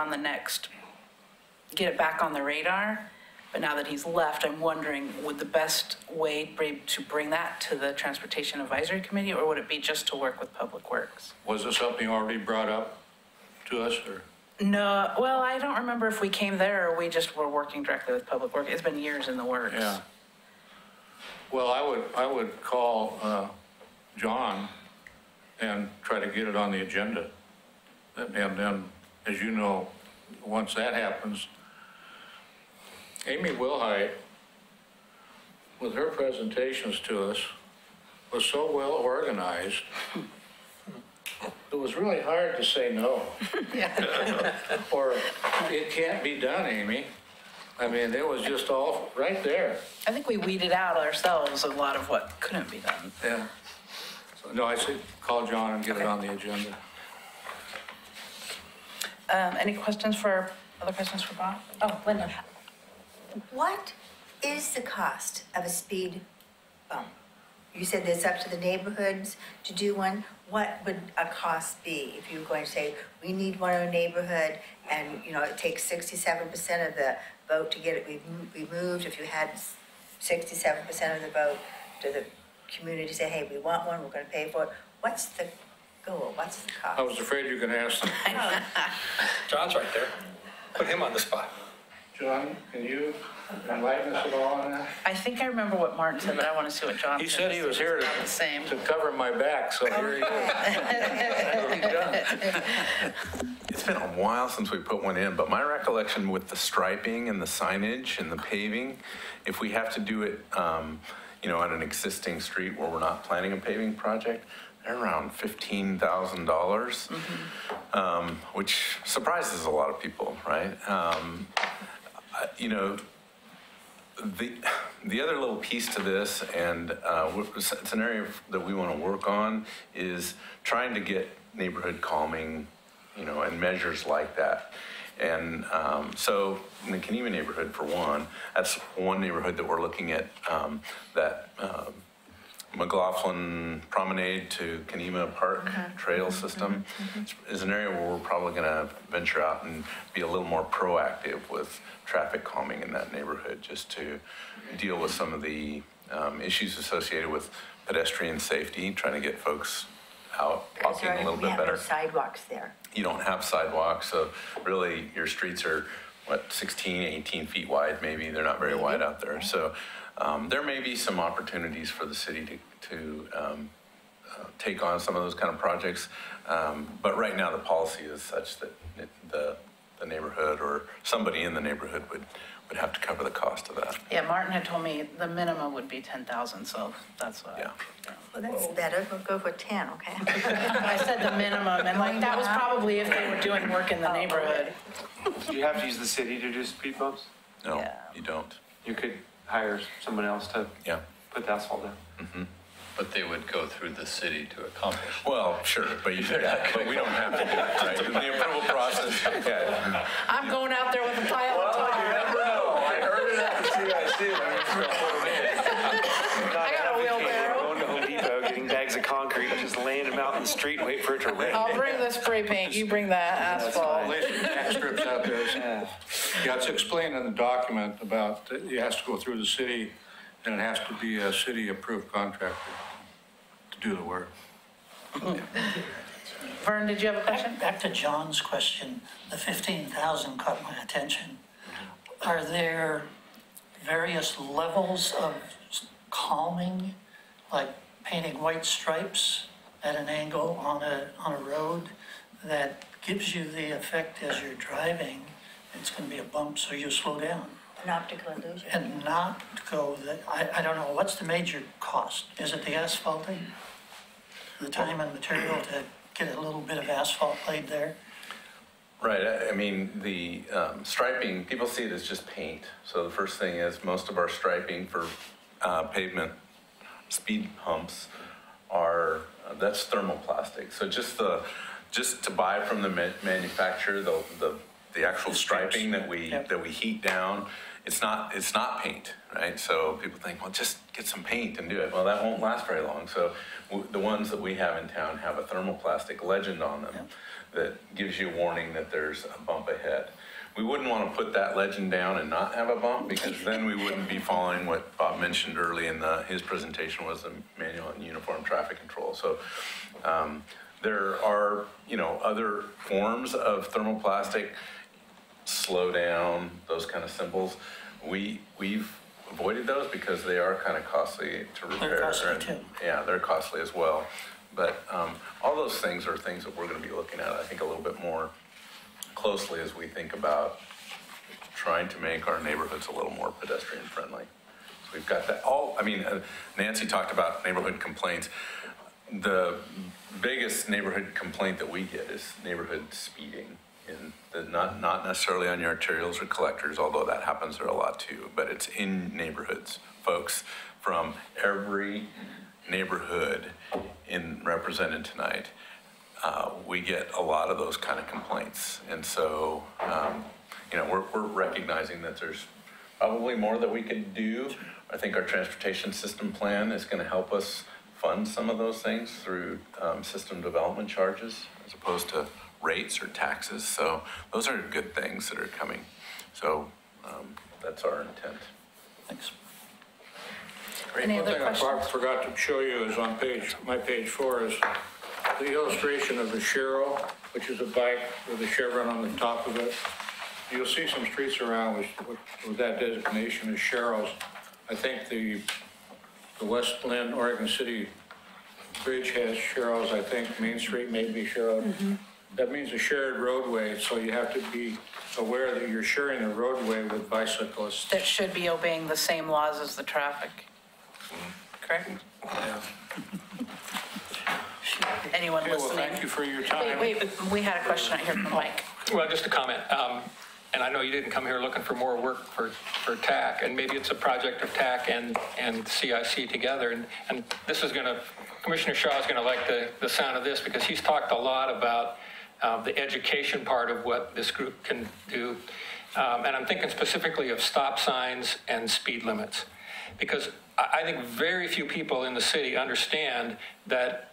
back on the radar. But now that he's left, I'm wondering, would the best way to bring that to the Transportation Advisory Committee, or would it be just to work with Public Works? Was this something already brought up to us, or? No, well, I don't remember if we came there or we just were working directly with Public Works. It's been years in the works. Yeah. Well, I would call John and try to get it on the agenda. And then, as you know, once that happens, Amy Wilhite, with her presentations to us, was so well organized, it was really hard to say no. Or, it can't be done, Amy. I mean, it was just all right there. I think we weeded out ourselves a lot of what couldn't be done. Yeah. So, no, I said call John and get it on the agenda. Other questions for Bob? Oh, Linda. What is the cost of a speed bump? You said it's up to the neighborhoods to do one. What would a cost be if you were going to say, we need one in a neighborhood and, it takes 67% of the vote to get it removed. If you had 67% of the vote, do the community say, hey, we want one, we're going to pay for it? What's the goal? What's the cost? I was afraid you were going to ask. John's right there. Put him on the spot. John, can you enlighten us at all on that? I think I remember what Martin said, but I want to see what John said. He said he was here to cover my back, so here he is. It's been a while since we put one in, but my recollection with the striping and the signage and the paving, if we have to do it, on an existing street where we're not planning a paving project, they're around $15,000, which surprises a lot of people, right? The other little piece to this, and it's an area that we want to work on, is trying to get neighborhood calming, and measures like that. And so in the Kenema neighborhood, for one, that's one neighborhood that we're looking at, that McLaughlin Promenade to Kenema Park trail system is an area where we're probably going to venture out and be a little more proactive with traffic calming in that neighborhood, just to deal with some of the issues associated with pedestrian safety, trying to get folks out walking a little bit better. No sidewalks there. You don't have sidewalks, so really your streets are, 16, 18 feet wide maybe. They're not very wide out there. So there may be some opportunities for the city to take on some of those kind of projects. But right now the policy is such that the the neighborhood or somebody in the neighborhood would have to cover the cost of that. Yeah, Martin had told me the minimum would be 10,000, so that's what. Yeah. Well, that's better, we'll go for 10, okay? I said the minimum, and like, that was probably if they were doing work in the neighborhood. Do you have to use the city to do speed bumps? No, Yeah. you don't. You could hire someone else to Yeah. put the asphalt down. But they would go through the city to accomplish. Well, sure, but you but we don't have to do that, right? In the approval process, yeah. I'm going out there with a pile of tar. know. I heard it at the CIC I got a wheelbarrow. Going to Home Depot, getting bags of concrete, just laying them out in the street and wait for it to rain. I'll bring the spray paint, you bring that asphalt. Lay some tax strips out there. Yeah. Yeah, it's explained in the document about, that it has to go through the city, and it has to be a city-approved contractor to do the work. Vern, did you have a question? Back to John's question, the 15,000 caught my attention. Are there various levels of calming, like painting white stripes at an angle on a road that gives you the effect as you're driving, it's going to be a bump, so you slow down? An optical illusion. And not go, I don't know, what's the major cost? Is it the asphalting? The time and material to get a little bit of asphalt laid there? Right, I mean, the striping, people see it as just paint. So the first thing is, most of our striping for pavement speed humps are, that's thermoplastic. So just to buy from the manufacturer, the actual striping that we heat down, it's not paint, right? So people think, well, just get some paint and do it. Well, that won't last very long. So the ones that we have in town have a thermoplastic legend on them that gives you a warning that there's a bump ahead. We wouldn't want to put that legend down and not have a bump, because then we wouldn't be following what Bob mentioned early in his presentation, was the manual and uniform traffic control. So there are, other forms of thermoplastic, slow down, those kind of symbols. We've avoided those because they are kind of costly to repair. They're costly too. Yeah, they're costly as well. But all those things are things that we're going to be looking at, I think, a little bit more closely as we think about trying to make our neighborhoods a little more pedestrian friendly. So we've got that Nancy talked about neighborhood complaints. The biggest neighborhood complaint that we get is neighborhood speeding. Not necessarily on your arterials or collectors, although that happens there a lot too, but it's in neighborhoods. Folks from every neighborhood represented tonight, we get a lot of those kind of complaints. And so, we're recognizing that there's probably more that we could do. I think our transportation system plan is going to help us fund some of those things through system development charges as opposed to rates or taxes. So those are good things that are coming. So that's our intent. Thanks. Any One other thing I questions? forgot to show you is on my page 4 is the illustration of the Shero, which is a bike with a chevron on the top of it. You'll see some streets around with that designation as Sheros. I think the West Lynn, Oregon City Bridge has Sheros. I think Main Street may be Shero. That means a shared roadway, so you have to be aware that you're sharing a roadway with bicyclists. That should be obeying the same laws as the traffic. Correct? Yeah. Anyone Okay, well, listening? thank you for your time. Wait, we had a question right here from Mike. Well, just a comment. And I know you didn't come here looking for more work for TAC, and maybe it's a project of TAC and CIC together. And this is going to, Commissioner Shaw is going to like the sound of this, because he's talked a lot about the education part of what this group can do. And I'm thinking specifically of stop signs and speed limits, because I think very few people in the city understand that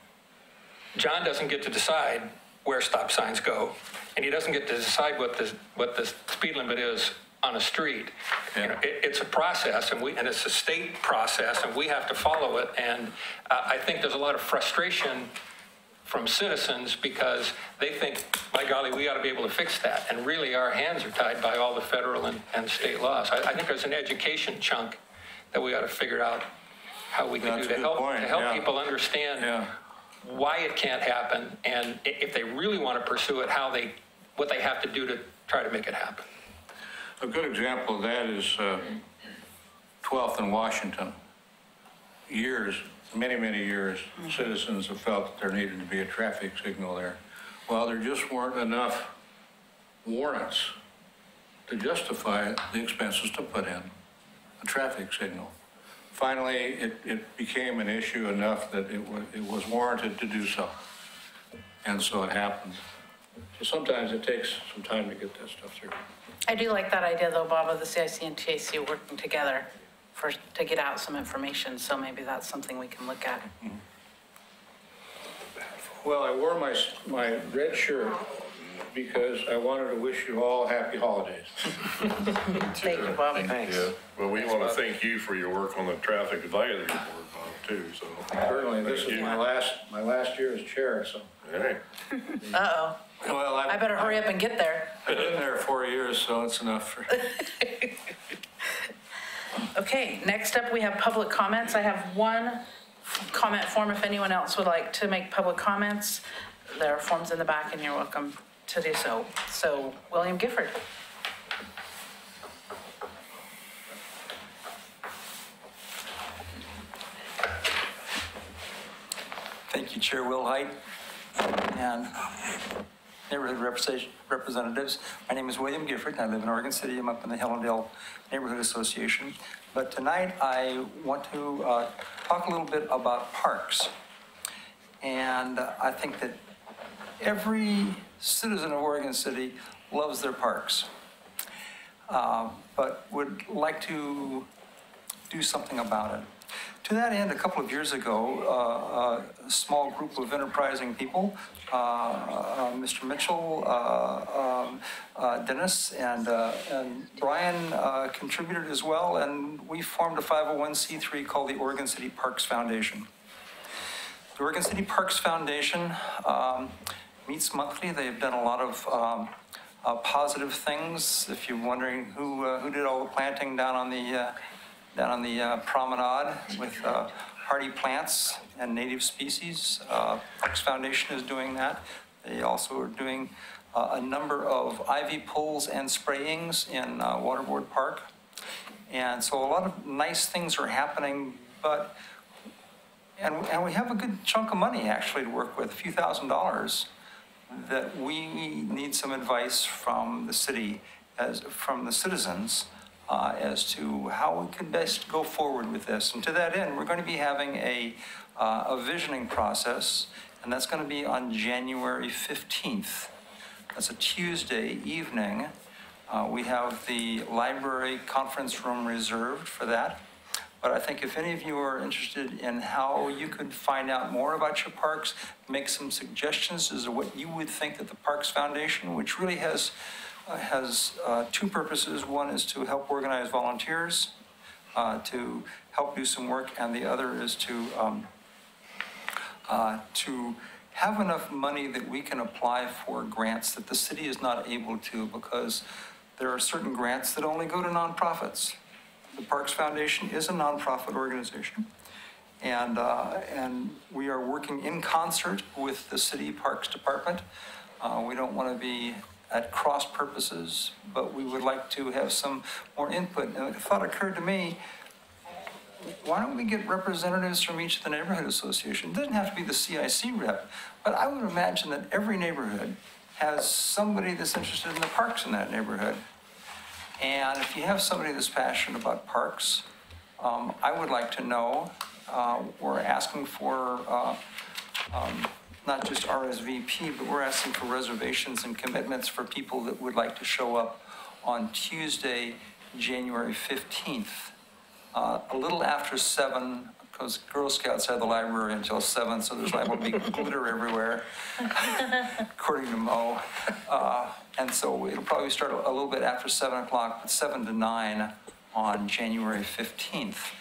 John doesn't get to decide where stop signs go, and he doesn't get to decide what the speed limit is on a street. Yeah. It's a process, and it's a state process, and we have to follow it. And I think there's a lot of frustration from citizens because they think, by golly, we ought to be able to fix that. And really, our hands are tied by all the federal and state laws. I think there's an education chunk that we ought to figure out how we can That's do a to good help point, yeah. people understand why it can't happen, and if they really want to pursue it, how they what they have to do to try to make it happen. A good example of that is 12th and Washington. Years, many years, citizens have felt that there needed to be a traffic signal there. Well, there just weren't enough warrants to justify the expenses to put in a traffic signal. Finally, it became an issue enough that it was warranted to do so. And so it happened. So sometimes it takes some time to get that stuff through. I do like that idea though, Bob, of the CIC and TAC working together to get out some information. So maybe that's something we can look at. Well, I wore my red shirt because I wanted to wish you all happy holidays. Thank you, Bob. Thanks. Yeah, well, we want to thank you for your work on the traffic advisory board, Bob, too, so. Certainly, this is my last year as chair, so. All right. Uh-oh. Well, I better hurry up and get there. I've been there 4 years, so it's enough for. Okay, next up we have public comments. I have one comment form if anyone else would like to make public comments. There are forms in the back and you're welcome to do so. So, William Gifford. Thank you, Chair Will Height and neighborhood representatives. My name is William Gifford, and I live in Oregon City. I'm up in the Hellendale Neighborhood Association. But tonight I want to talk a little bit about parks. And I think that every citizen of Oregon City loves their parks, but would like to do something about it. To that end, a couple of years ago, a small group of enterprising people, Mr. Mitchell, Dennis, and Brian contributed as well, and we formed a 501c3 called the Oregon City Parks Foundation. The Oregon City Parks Foundation meets monthly. They've done a lot of positive things. If you're wondering who did all the planting down on the promenade with hardy plants and native species, Parks Foundation is doing that. They also are doing a number of ivy pulls and sprayings in Waterboard Park. And so a lot of nice things are happening, but, and we have a good chunk of money actually to work with, a few $1,000s, that we need some advice from the city, from the citizens, as to how we can best go forward with this. And to that end, we're going to be having a visioning process, and that's going to be on January 15th. That's a Tuesday evening. We have the library conference room reserved for that. But I think if any of you are interested in how you could find out more about your parks, make some suggestions as to what you would think that the Parks Foundation, which really has two purposes. One is to help organize volunteers, to help do some work, and the other is to have enough money that we can apply for grants that the city is not able to, because there are certain grants that only go to nonprofits. The Parks Foundation is a nonprofit organization, and we are working in concert with the City Parks Department. We don't want to be at cross purposes, but we would like to have some more input. And a thought occurred to me, why don't we get representatives from each of the neighborhood associations? It doesn't have to be the CIC rep, but I would imagine that every neighborhood has somebody that's interested in the parks in that neighborhood. And if you have somebody that's passionate about parks, I would like to know. We're asking for not just RSVP, but we're asking for reservations and commitments for people that would like to show up on Tuesday, January 15th, a little after 7, because Girl Scouts have the library until 7, so there's liable to be glitter everywhere, according to Mo. And so it'll probably start a little bit after 7 o'clock, but 7 to 9 on January 15th.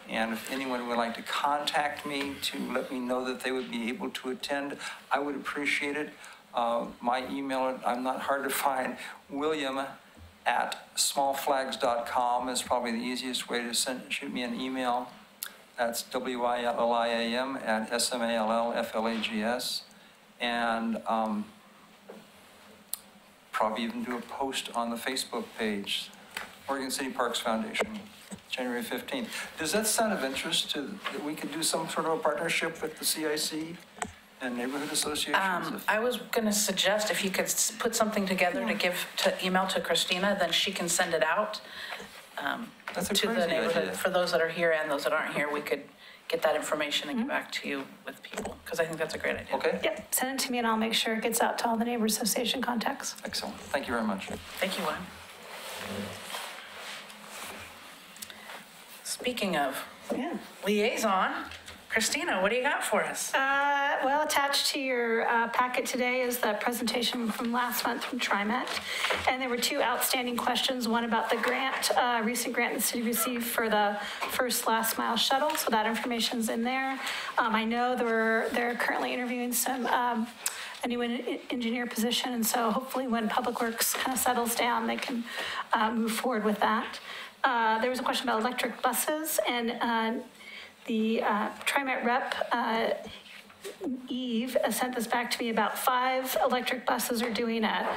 And if anyone would like to contact me to let me know that they would be able to attend, I would appreciate it. My email, I'm not hard to find, william@smallflags.com is probably the easiest way to shoot me an email. That's WILLIAM@SMALLFLAGS. And probably even do a post on the Facebook page, Oregon City Parks Foundation, January 15th. Does that sound of interest that we could do some sort of a partnership with the CIC and neighborhood associations? I was going to suggest if you could put something together to email to Christina, then she can send it out That's a to the crazy neighborhood. idea. For those that are here and those that aren't here, we could get that information and get back to you with people, because I think that's a great idea. Okay, Yep, send it to me and I'll make sure it gets out to all the neighbor association contacts. excellent. Thank you very much. Thank you, Juan. Speaking of liaison, Christina, what do you got for us? Well, attached to your packet today is the presentation from last month from TriMet. And there were two outstanding questions, one about the grant, recent grant the city received for the first last mile shuttle. So that information's in there. I know they're currently interviewing a new engineer position. And so hopefully when Public Works kind of settles down, they can move forward with that. There was a question about electric buses, and the TriMet rep, Eve, sent this back to me about 5 electric buses are doing a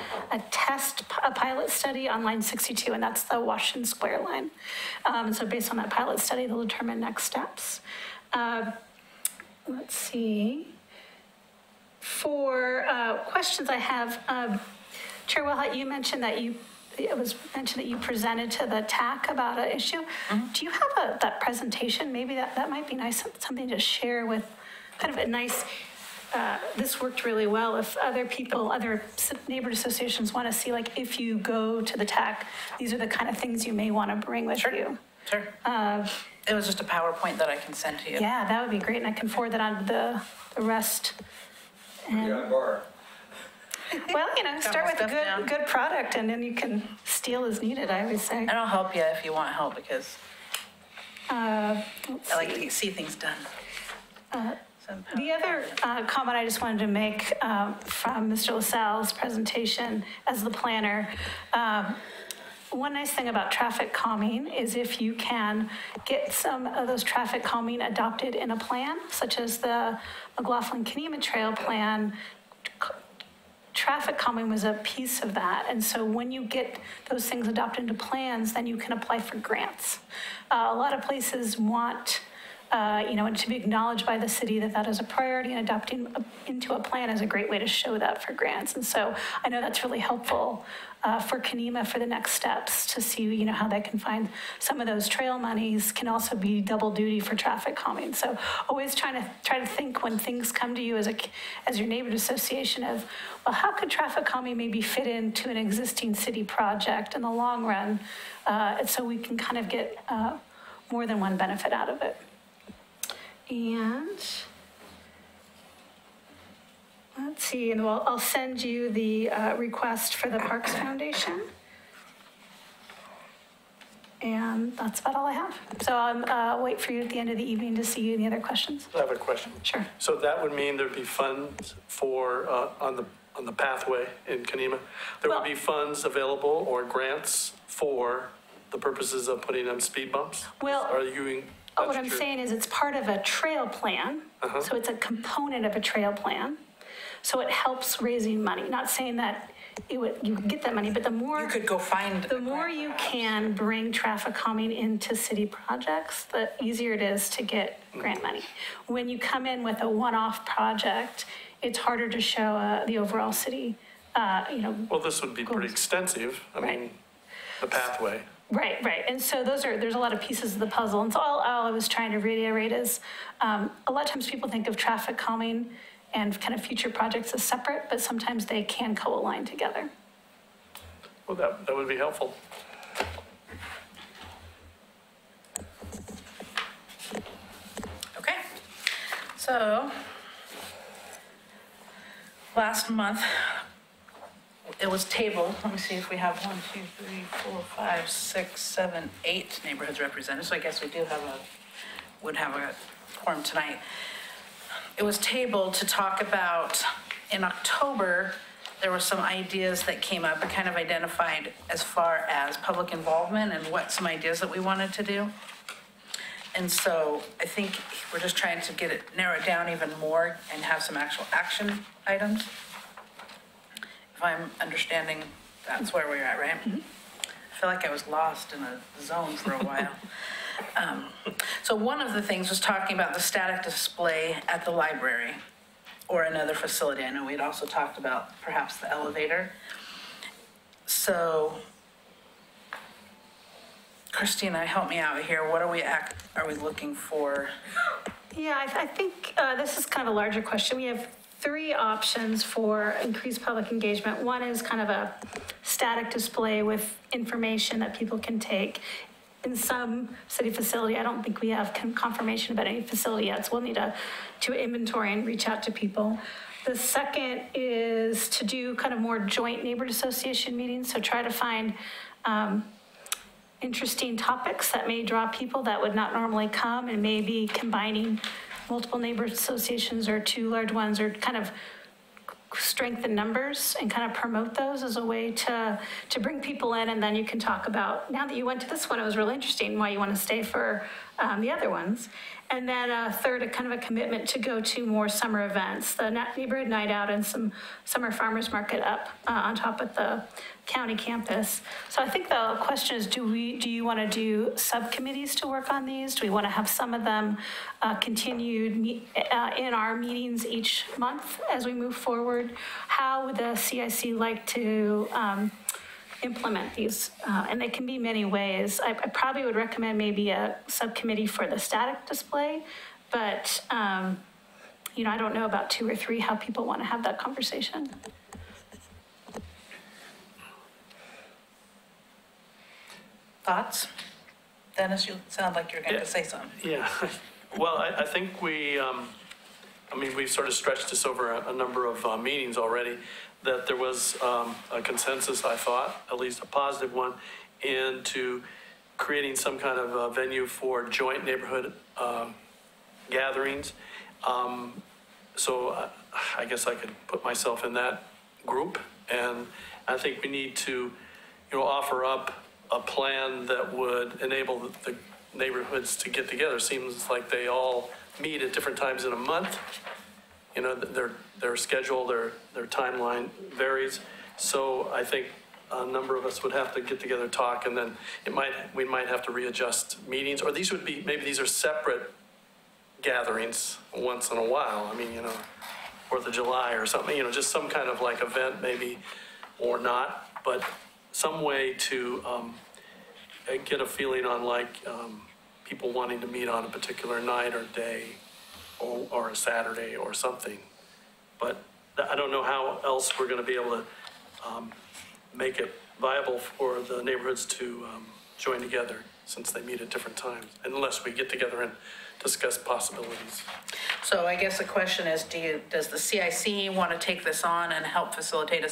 pilot study on line 62, and that's the Washington Square line. And so based on that pilot study, they'll determine next steps. Let's see. For questions I have, Chair Wilhite, you mentioned that it was mentioned that you presented to the TAC about an issue. Do you have that presentation? Maybe that might be nice, something to share with kind of a nice, this worked really well. If other people, other neighborhood associations want to see, like, if you go to the TAC, these are the kind of things you may want to bring with you. Sure. It was just a PowerPoint that I can send to you. Yeah, that would be great. And I can forward that on to the rest. And, well, start with a good product, and then you can steal as needed, I always say. And I'll help you if you want help, because I like to see things done. The other comment I just wanted to make from Mr. LaSalle's presentation as the planner, one nice thing about traffic calming is if you can get some of those traffic calming adopted in a plan, such as the McLaughlin-Kenema Trail plan. Traffic calming was a piece of that. And so when you get those things adopted into plans, then you can apply for grants. A lot of places want, to be acknowledged by the city that is a priority, and adopting into a plan is a great way to show that for grants. And so I know that's really helpful for Kenema for the next steps to see, how they can find some of those trail monies can also be double duty for traffic calming. So always try to think when things come to you as your neighborhood association of, well, how could traffic calming maybe fit into an existing city project in the long run, so we can kind of get more than one benefit out of it. And let's see, and I'll send you the request for the Parks Foundation. And that's about all I have. So I'll wait for you at the end of the evening to see any other questions. I have a question. Sure. So that would mean there'd be funds for, on the pathway in Kenema, there would be funds available or grants for the purposes of putting in speed bumps? Well, Are you? what I'm saying is it's part of a trail plan. So it's a component of a trail plan. So it helps raising money. Not saying that you could get that money, but the more you could go find the more you can bring traffic calming into city projects, the easier it is to get grant money. When you come in with a one-off project, it's harder to show the overall city. Well, this would be pretty extensive. I mean, the pathway. Right. And so there's a lot of pieces of the puzzle. And so all I was trying to reiterate is a lot of times people think of traffic calming and kind of future projects as separate, but sometimes they can co-align together. Well, that would be helpful. Okay. So last month, it was tabled. Let me see if we have 1, 2, 3, 4, 5, 6, 7, 8 neighborhoods represented. So I guess we would have a quorum tonight. It was tabled to talk about, in October, there were some ideas that came up and kind of identified as far as public involvement and some ideas that we wanted to do. And so I think we're just trying to narrow it down even more and have some actual action items. If I'm understanding That's where we're at, right? I feel like I was lost in a zone for a while. So one of the things was talking about the static display at the library or another facility. I know we'd also talked about perhaps the elevator. So Christina, help me out here. What are we looking for? Yeah, I think this is kind of a larger question. We have 3 options for increased public engagement. One is kind of a static display with information that people can take. In some city facility, I don't think we have confirmation about any facility yet, so we'll need to inventory and reach out to people. The second is to do kind of more joint neighborhood association meetings, so try to find interesting topics that may draw people that would not normally come, and maybe combining multiple neighborhood associations or 2 large ones, or kind of strengthen numbers and kind of promote those as a way to bring people in. And then you can talk about, now that you went to this one, it was really interesting, why you want to stay for the other ones. And then third, a kind of a commitment to go to more summer events, the neighborhood night out and some summer farmers market up on top of the county campus. So I think the question is, do you want to do subcommittees to work on these? Do we want to have some of them continued in our meetings each month as we move forward? How would the CIC like to implement these? And they can be many ways. I probably would recommend maybe a subcommittee for the static display, but I don't know about 2 or 3, how people want to have that conversation. Thoughts? Dennis, you sound like you're going to say something. Yeah, well, I think we've sort of stretched this over a number of meetings already, that there was a consensus, I thought, at least a positive one, into creating some kind of a venue for joint neighborhood gatherings. So I guess I could put myself in that group, and I think we need to, offer up a plan that would enable the neighborhoods to get together. Seems like they all meet at different times in a month. Their schedule, their timeline varies. So I think a number of us would have to get together, talk, and then we might have to readjust meetings, or maybe these are separate gatherings once in a while. 4th of July or something, just some kind of like event maybe, or not, but some way to get a feeling on people wanting to meet on a particular night or day, or a Saturday or something. But I don't know how else we're going to be able to make it viable for the neighborhoods to join together, since they meet at different times, unless we get together and discuss possibilities. So I guess the question is, does the CIC want to take this on and help facilitate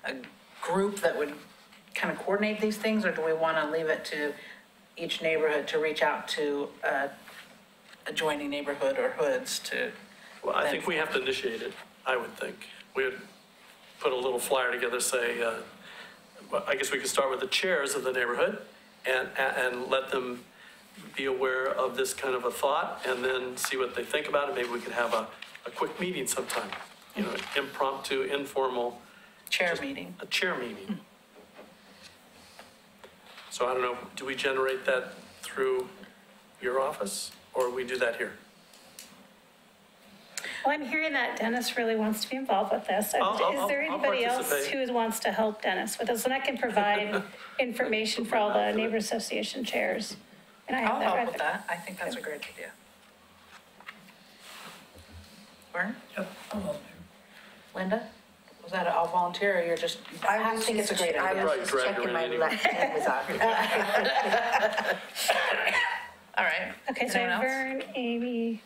a group that would kind of coordinate these things, or do we want to leave it to each neighborhood to reach out to adjoining neighborhood or hoods to? Well, I think we have to initiate it, I would think. We would put a little flyer together, say, I guess we could start with the chairs of the neighborhood and let them be aware of this kind of a thought, and then see what they think about it. Maybe we could have a quick meeting sometime, impromptu, informal. Chair meeting. A chair meeting. So I don't know, do we generate that through your office, or we do that here? Well, I'm hearing that Dennis really wants to be involved with this. Is there anybody else who wants to help Dennis with this? And I can provide information for all the neighbor association chairs. And I'll help with that. I think that's a great idea. Vern? Yep, I'll volunteer. Linda? Was that all volunteer, or you're just, I think it's a great idea. I was just checking my left hand was off. All right. Okay, so I have Vern, Amy.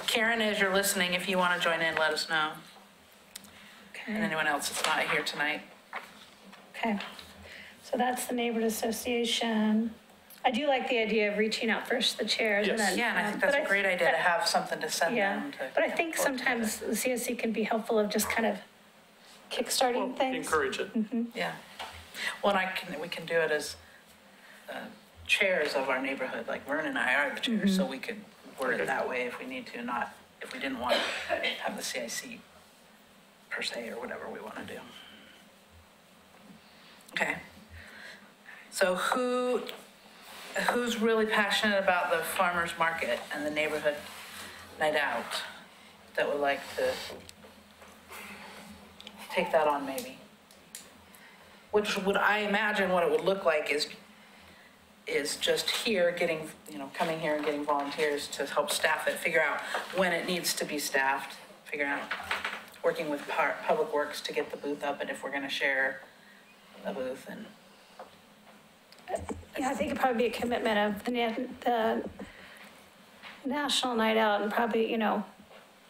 Karen, as you're listening, if you want to join in, let us know. Okay. And anyone else that's not here tonight. Okay, so that's the neighborhood association. I do like the idea of reaching out first to the chairs. Yes. And then, Yeah, and I think that's a great idea to have something to send them to. But I think sometimes the CSC can be helpful of just kind of kickstarting things. Encourage it. Yeah. Well, and we can do it as chairs of our neighborhood, like Vern and I are the chairs, so we could word it that way if we need to, not if we didn't want to have the CIC per se, or whatever we want to do. So who's really passionate about the farmer's market and the neighborhood night out that would like to take that on maybe? Which would, I imagine what it would look like is just here getting, coming here and getting volunteers to help staff it, figure out when it needs to be staffed, figure out, working with Public Works to get the booth up and if we're gonna share the booth and. Yeah, I think it'd probably be a commitment of the National Night Out and probably,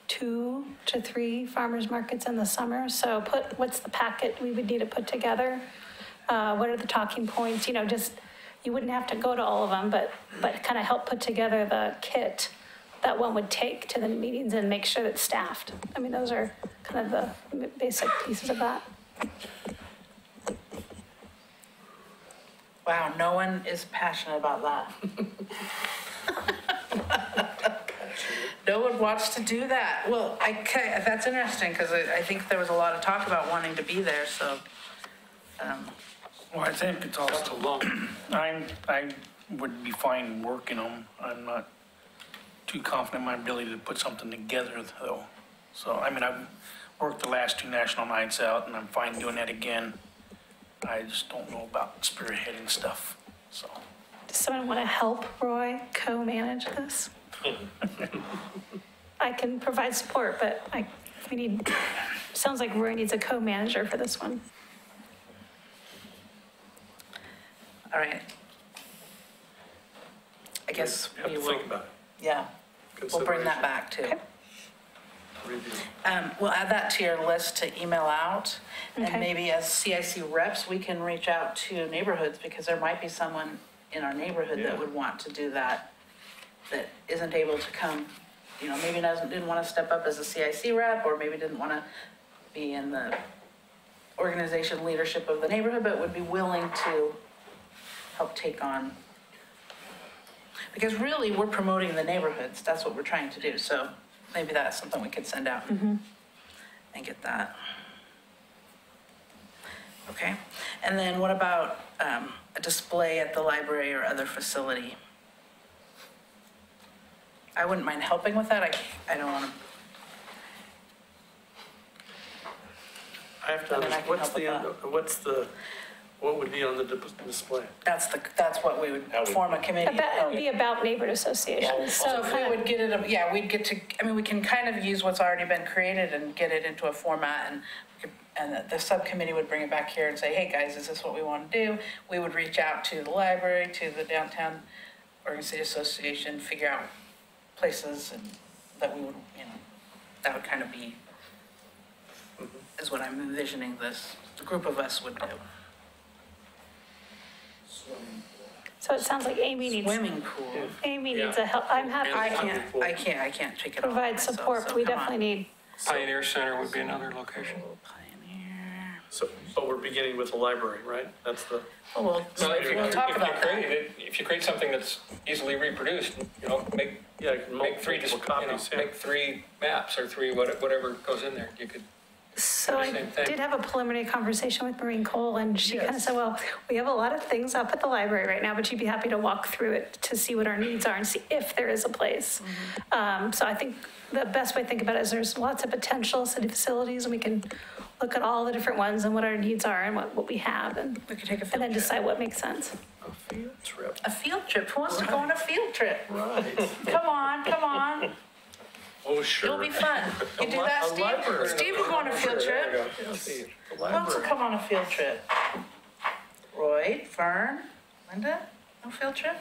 2 to 3 farmers markets in the summer. So what's the packet we would need to put together? What are the talking points? Just, you wouldn't have to go to all of them, but kind of help put together the kit that one would take to the meetings and make sure it's staffed. I mean, those are kind of the basic pieces of that. Wow, no one is passionate about that. No one wants to do that. Well, that's interesting because I think there was a lot of talk about wanting to be there, so. Well, I think it's also, I would be fine working them. I'm not too confident in my ability to put something together though. So, I mean, I've worked the last 2 national nights out and I'm fine doing that again. I just don't know about spearheading stuff, so. Does someone want to help Roy co-manage this? I can provide support, but sounds like Roy needs a co-manager for this one. All right. I guess You have to think about it. Yeah, we'll bring that back too. Review. We'll add that to your list to email out. Okay. And maybe as CIC reps, we can reach out to neighborhoods because there might be someone in our neighborhood that would want to do that isn't able to come, maybe didn't want to step up as a CIC rep or maybe didn't want to be in the organization leadership of the neighborhood, but would be willing to help take on. Because really, we're promoting the neighborhoods. That's what we're trying to do. So maybe that's something we could send out and get that. Okay. And then what about a display at the library or other facility? I wouldn't mind helping with that. I don't want to. I have to understand, what would be on the display? That's what we would form a committee. It would be about neighborhood associations. So if we would get it, we'd get to, we can kind of use what's already been created and get it into a format and the subcommittee would bring it back here and say, hey guys, is this what we want to do? We would reach out to the library, to the downtown Oregon City Association, figure out places and that we would, that would kind of be, is what I'm envisioning the group of us would do. So it sounds like Amy needs. Swimming pool. Amy needs a help. I'm happy. I can't pick it up. Provide support, but we definitely need. Pioneer Center would be another location. So, but we're beginning with the library, right? That's the. We'll talk about that. If you create something that's easily reproduced, make 3 copies, make 3 maps or 3 whatever goes in there. You could. So I did have a preliminary conversation with Maureen Cole, and she kind of said, well, we have a lot of things up at the library right now, but she'd be happy to walk through it to see what our needs are and see if there is a place. So I think the best way to think about it is there's lots of potential city facilities, and we can look at all the different ones and what our needs are and what we have, and we can take a field and then trip. decide what makes sense. A field trip. A field trip. Who wants to go on a field trip? Right. Come on. Oh, sure. It'll be fun. You do that, Steve? Steve will go on a field trip. Who wants to come on a field trip? Roy, Fern, Linda? No field trip?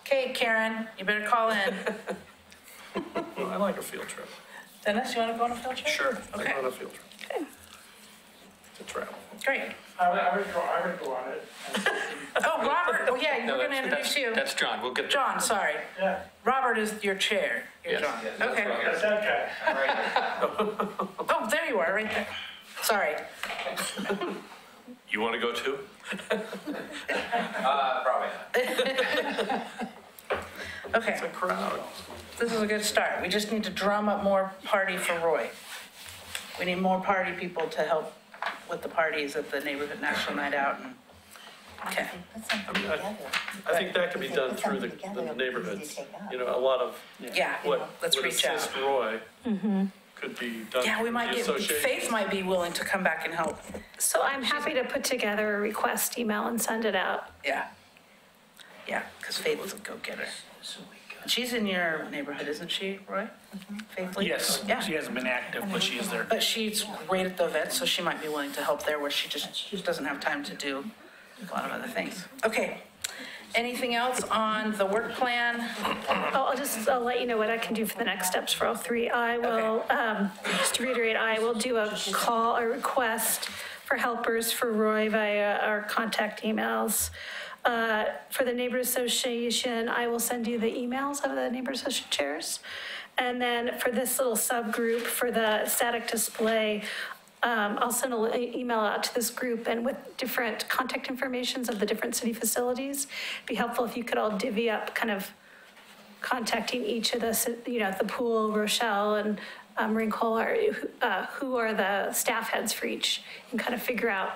Okay, Karen, you better call in. I like a field trip. Dennis, you want to go on a field trip? Sure. Okay. I go on a field trip. Okay. To travel. Great. I would go on it. Oh, Robert. Oh, yeah, we're going to introduce you. That's John. We'll get John, sorry. Yeah. Robert is your chair. You're John. Okay. That's that guy. Oh, there you are, right there. Sorry. You want to go too? Probably not. Okay. It's a crowd. This is a good start. We just need to drum up more party for Roy. We need more party people to help with the parties at the Neighborhood National Night Out and Okay. Put something I mean, together. I think that can be If they done put through something together, the it'll be easy to neighborhoods. take up. You know, a lot of Yeah, what let's would reach out. assist Roy could be done Yeah, we through might the get, association. Faith might be willing to come back and help. So I'm happy to put together a request email and send it out. Yeah. Yeah, because Faith is a go-getter. She's in your neighborhood, isn't she, Roy? Faith Lee? Yes, Yeah. she hasn't been active, but she is there. But she's great at the event, so she might be willing to help there where she just doesn't have time to do a lot of other things. Okay. Anything else on the work plan? I'll let you know what I can do for the next steps for all three. I will, just to reiterate, I will do a request for helpers for Roy via our contact emails. For the neighborhood association, I will send you the emails of the neighborhood association chairs. And then for this little subgroup for the static display, I'll send an email out to this group and with different contact informations of the different city facilities. It'd be helpful if you could all divvy up kind of contacting each of the, the pool, Rochelle and Marine Corps, who are the staff heads for each, and kind of figure out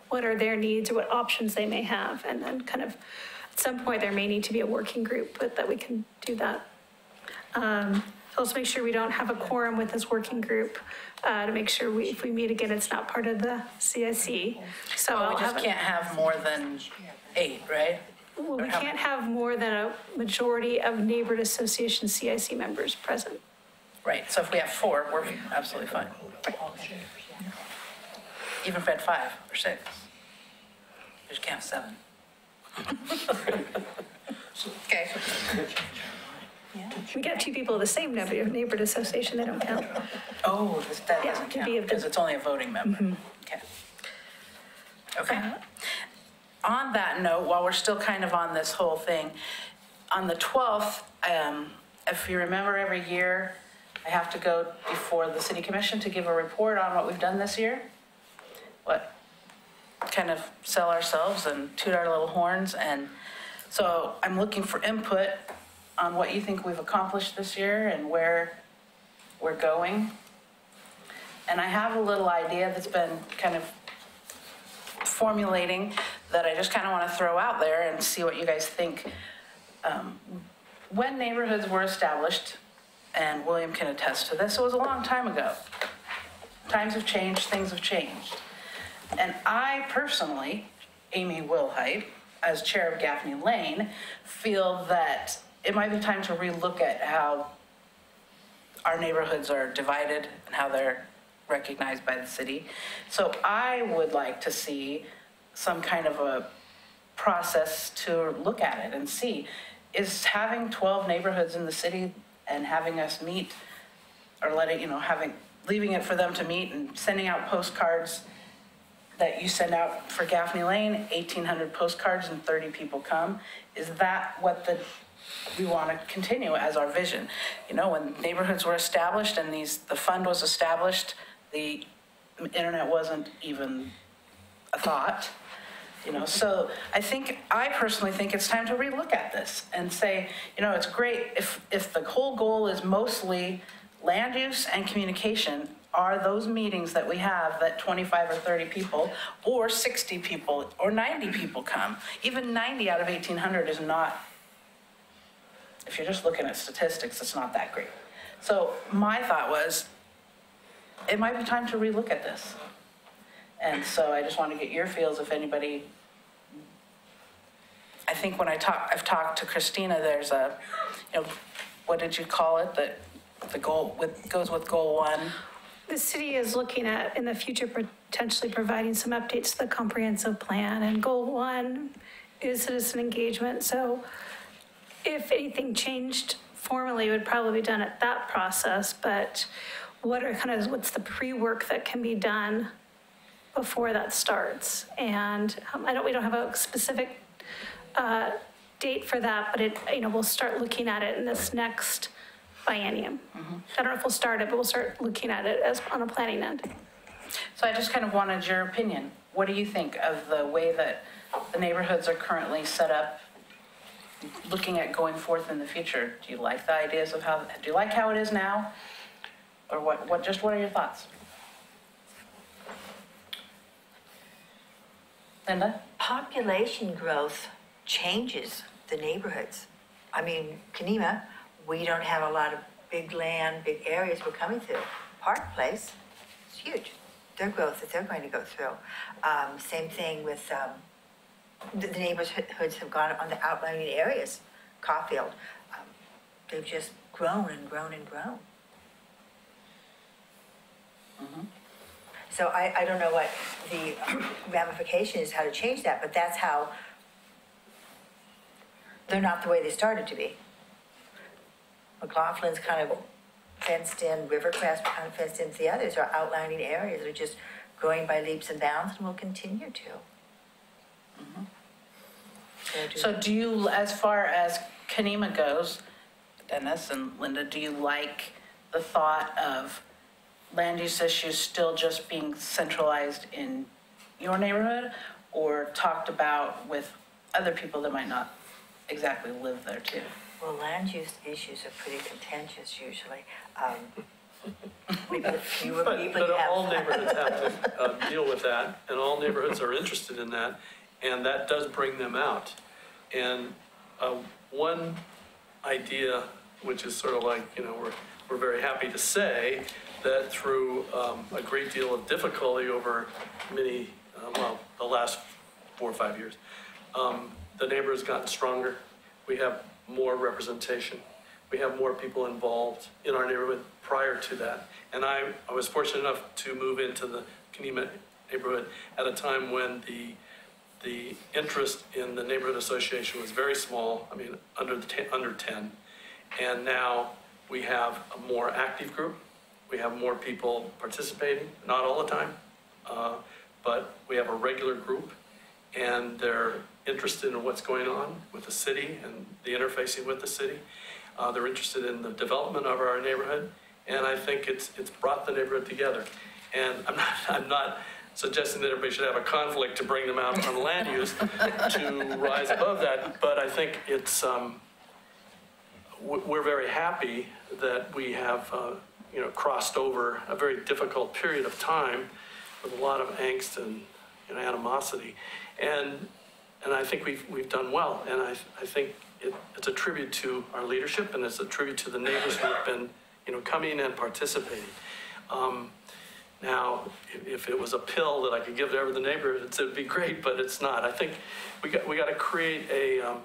what are their needs or what options they may have. And then kind of at some point there may need to be a working group, but that we can do that. Also make sure we don't have a quorum with this working group to make sure if we meet again, it's not part of the CIC. So Well, we I'll just have can't have more than 8, right? Well, we Or how can't have more than a majority of neighborhood association CIC members present. Right, so if we have 4, we're absolutely fine. Even if we had 5 or 6. You just can't have 7. Okay. We got 2 people of the same neighborhood association, they don't count. Oh, that Yeah, doesn't could count, be of the- because it's only a voting member. Okay. Okay. On that note, while we're still kind of on this whole thing, on the 12th, if you remember every year, I have to go before the city commission to give a report on what we've done this year. What, kind of sell ourselves and toot our little horns. And so I'm looking for input on what you think we've accomplished this year and where we're going. And I have a little idea that's been kind of formulating that I just kind of want to throw out there and see what you guys think. When neighborhoods were established, and William can attest to this, it was a long time ago. Times have changed, things have changed. And I personally, Amy Wilhite, as chair of Gaffney Lane, feel that it might be time to relook at how our neighborhoods are divided and how they're recognized by the city. So I would like to see some kind of a process to look at it and see, is having 12 neighborhoods in the city and having us meet, or leaving it for them to meet and sending out postcards that you send out for Gaffney Lane, 1,800 postcards and 30 people come, is that what we want to continue as our vision? When neighborhoods were established and the fund was established, the internet wasn't even a thought. So I personally think it's time to relook at this and say, it's great if the whole goal is mostly land use and communication, are those meetings that we have that 25 or 30 people or 60 people or 90 people come. Even 90 out of 1,800 is not, if you're just looking at statistics, it's not that great. So my thought was, it might be time to relook at this. And so I just want to get your feels if anybody, I think when I've talked to Christina, there's a, what did you call it? The goal goes with goal 1. The city is looking at, in the future, potentially providing some updates to the comprehensive plan. And goal 1 is citizen engagement. So if anything changed formally, it would probably be done at that process. But what's the pre-work that can be done before that starts? And we don't have a specific date for that, but we'll start looking at it in this next biennium. I don't know if we'll start it, but we'll start looking at it as on a planning end. So I just kind of wanted your opinion. What do you think of the way that the neighborhoods are currently set up, looking at going forth in the future? Do you like the ideas of do you like how it is now? Or what are your thoughts? Linda? population growth changes the neighborhoods. I mean, Kenema, we don't have a lot of big land, big areas we're coming through. Park Place, it's huge, their growth that they're going to go through. Same thing with, the neighborhoods have gone on the outlying areas, Caulfield. They've just grown and grown and grown. So I don't know what the ramification is, how to change that, but that's how, they're not the way they started to be. McLaughlin's kind of fenced in, Rivercrest kind of fenced in, the others are outlining areas that are just growing by leaps and bounds and will continue to. So do you, as far as Kenema goes, Dennis and Linda, do you like the thought of land use issues still just being centralized in your neighborhood, or talked about with other people that might not exactly live there too? Well, land use issues are pretty contentious usually. Maybe the fewer people you But have. all neighborhoods have to deal with that, and all neighborhoods are interested in that, and that does bring them out. And one idea, which is sort of like, we're very happy to say that through a great deal of difficulty over many, the last 4 or 5 years, the neighborhood has gotten stronger. We have more representation. We have more people involved in our neighborhood prior to that. And I was fortunate enough to move into the Kenema neighborhood at a time when the interest in the neighborhood association was very small, under 10. And now we have a more active group. We have more people participating, not all the time, but we have a regular group, and they're interested in what's going on with the city and the interfacing with the city. They're interested in the development of our neighborhood, and I think it's brought the neighborhood together. And I'm not suggesting that everybody should have a conflict to bring them out on land use to rise above that, but I think it's, we're very happy that we have, crossed over a very difficult period of time with a lot of angst and animosity. And I think we've done well. And I think it's a tribute to our leadership, and it's a tribute to the neighbors who have been, coming and participating. Now, if it was a pill that I could give to every neighborhood, it would be great, but it's not. I think we got to create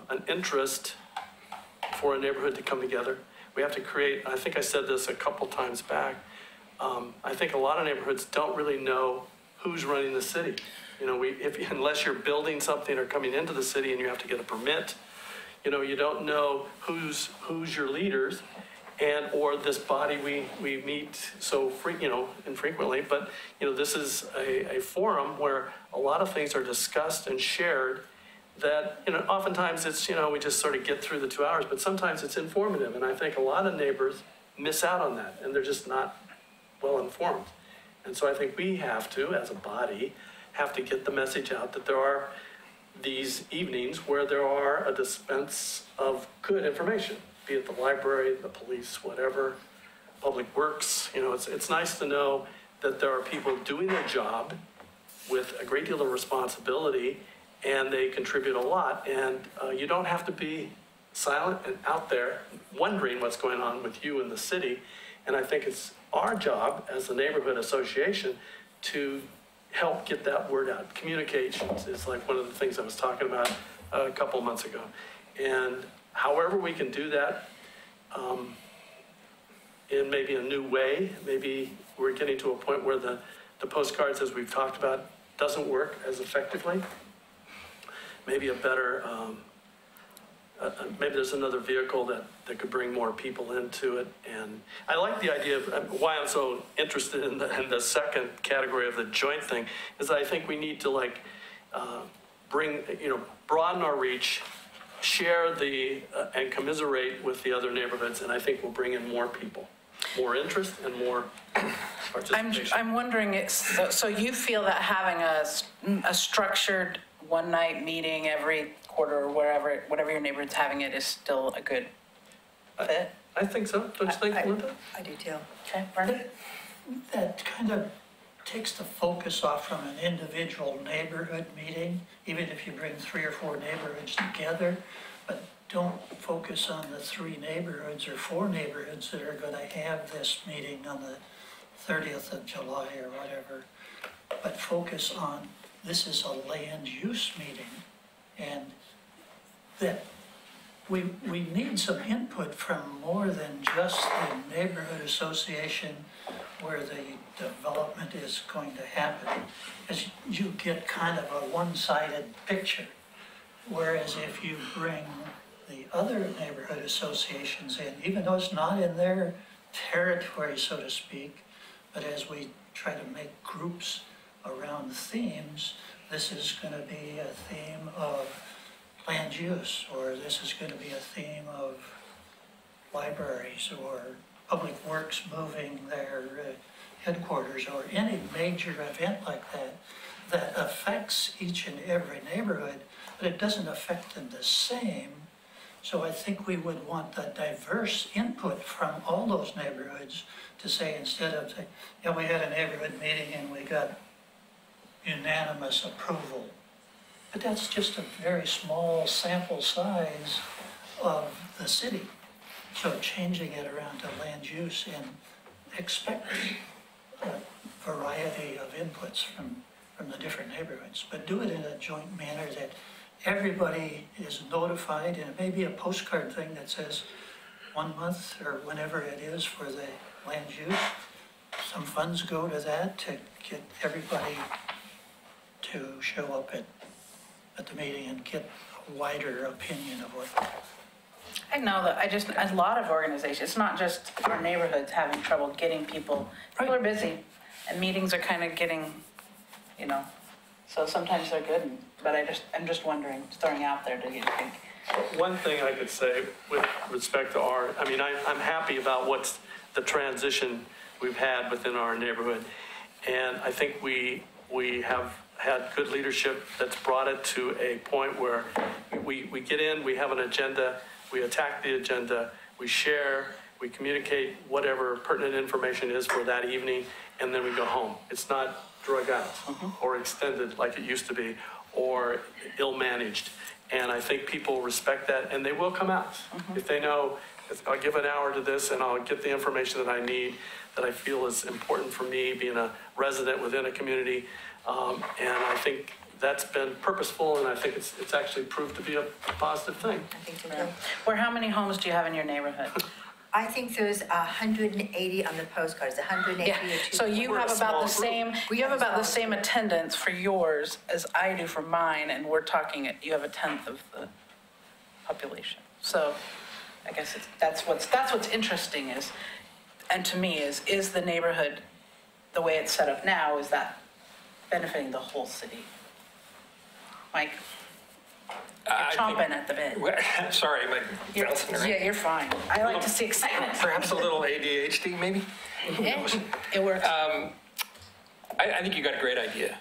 an interest for a neighborhood to come together. We have to create, I think I said this a couple times back, I think a lot of neighborhoods don't really know who's running the city. Unless you're building something or coming into the city and you have to get a permit, you don't know who's your leaders, and or this body we meet so infrequently. But this is a forum where a lot of things are discussed and shared. That oftentimes it's we just sort of get through the 2 hours, but sometimes it's informative, and I think a lot of neighbors miss out on that, and they're just not well informed. And so I think we have to, as a body, have to get the message out that there are these evenings where there are a dispense of good information, be it the library, the police, whatever, public works. It's nice to know that there are people doing their job with a great deal of responsibility, and they contribute a lot. And you don't have to be silent and out there wondering what's going on with you in the city. And I think it's our job as the neighborhood association to help get that word out. Communications is like one of the things I was talking about a couple of months ago. And however we can do that in maybe a new way, maybe we're getting to a point where the postcards, as we've talked about, doesn't work as effectively. Maybe a better, maybe there's another vehicle that could bring more people into it. And I like the idea of why I'm so interested in the second category of the joint thing is I think we need to broaden our reach, share and commiserate with the other neighborhoods, and I think we'll bring in more people, more interest and more participation. I'm wondering, so you feel that having a structured one-night meeting every quarter or whatever your neighborhood's having it is still a good fit? I think so. Don't you think, Linda? I do too. Okay, Brenda? That kind of takes the focus off from an individual neighborhood meeting, even if you bring 3 or 4 neighborhoods together, but don't focus on the 3 neighborhoods or 4 neighborhoods that are going to have this meeting on the 30th of July or whatever, but focus on this is a land use meeting, and that we need some input from more than just the neighborhood association where the development is going to happen, as you get kind of a one-sided picture. Whereas if you bring the other neighborhood associations in, even though it's not in their territory, so to speak, but as we try to make groups around themes, this is going to be a theme of land use, or this is going to be a theme of libraries, or public works moving their headquarters, or any major event like that, that affects each and every neighborhood, but it doesn't affect them the same. So I think we would want the diverse input from all those neighborhoods to say, instead of saying, yeah, we had a neighborhood meeting and we got unanimous approval. But that's just a very small sample size of the city. So changing it around to land use and expect a variety of inputs from the different neighborhoods, but do it in a joint manner that everybody is notified, and it may be a postcard thing that says 1 month or whenever it is for the land use. Some funds go to that to get everybody to show up at the meeting and get a wider opinion of what. I know that a lot of organizations, it's not just our neighborhoods having trouble getting people. People are busy and meetings are kind of getting, so sometimes they're good, but I'm just wondering, throwing out there, do you think? One thing I could say with respect to I'm happy about what's the transition we've had within our neighborhood. And I think we have had good leadership that's brought it to a point where we get in, we have an agenda, we attack the agenda, we share, we communicate whatever pertinent information is for that evening, and then we go home. It's not drug out or extended like it used to be, or ill-managed. And I think people respect that, and they will come out. If they know, I'll give an hour to this and I'll get the information that I need, that I feel is important for me, being a resident within a community. And I think that's been purposeful, and I think it's actually proved to be a positive thing. I think so too. Or how many homes do you have in your neighborhood? I think there's 180 on the postcards, 180 Yeah, or 200. so you have about the same, you have about the same attendance for yours as I do for mine, and we're talking, you have 1/10 of the population. So I guess that's what's interesting is, and to me is the neighborhood, the way it's set up now, is that benefiting the whole city? Mike? You're chomping at the bit. Sorry, am I bouncing around? Yeah, you're fine. I like to see excitement. Perhaps a little ADHD, maybe? Yeah, it works. I think you got a great idea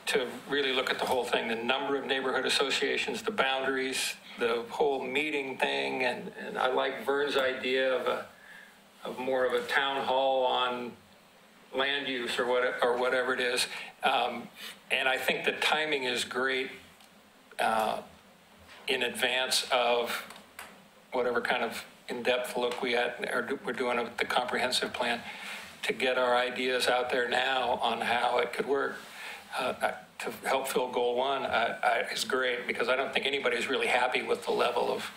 to really look at the whole thing, the number of neighborhood associations, the boundaries, the whole meeting thing, and I like Vern's idea of more of a town hall on land use or whatever it is. And I think the timing is great in advance of whatever kind of in-depth look we're doing with the comprehensive plan, to get our ideas out there now on how it could work to help fill goal 1 is great, because I don't think anybody's really happy with the level of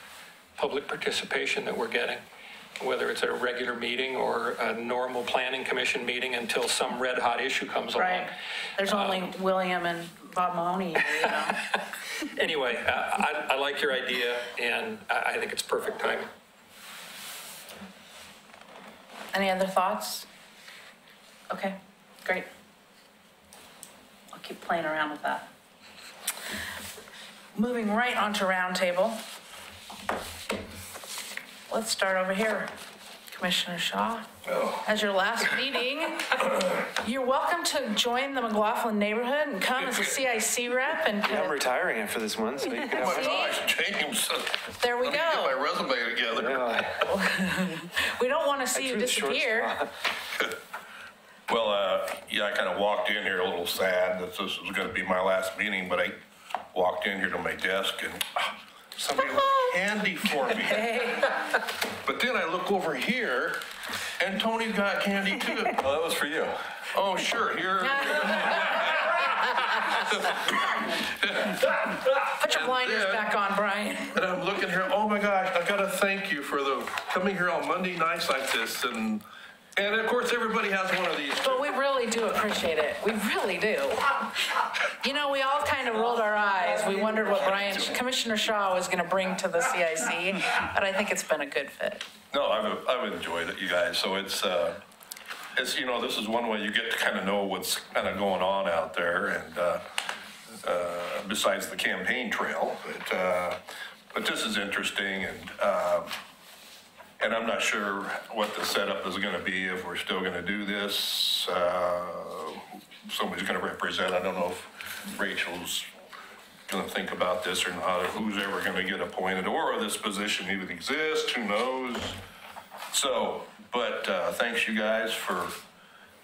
public participation that we're getting, whether it's at a regular meeting or a normal planning commission meeting, until some red hot issue comes along. Right. There's only William and Bob Mahoney, Anyway, I like your idea, and I think it's perfect timing. Any other thoughts? Okay, great. I'll keep playing around with that. Moving right on to roundtable. Let's start over here. Commissioner Shaw, as your last meeting, you're welcome to join the McLaughlin neighborhood and come as a CIC rep. And I'm retiring after this one, so you can have Oh my gosh, James. There we Let me get go. my resume together. We don't want to see you disappear. Well, yeah, I kind of walked in here a little sad that this was going to be my last meeting, but I walked in here to my desk and somebody left candy for me. But then I look over here and Tony's got candy too. Oh, that was for you. Oh, sure, here. Put your blinders back on, Brian. And I'm looking here, oh my gosh, I gotta thank you for coming here on Monday nights like this, and of course, everybody has one of these. But we really do appreciate it. We really do. You know, we all kind of rolled our eyes. We wondered what Commissioner Shaw was gonna bring to the CIC, but I think it's been a good fit. No, I've enjoyed it, you guys, so it's, you know, this is one way you get to kind of know what's kind of going on out there, and besides the campaign trail, but this is interesting, and I'm not sure what the setup is going to be, if we're still going to do this. Somebody's going to represent, I don't know if Rachel's going to think about this or not, or who's ever going to get appointed, or this position even exists, who knows. So, but thanks you guys for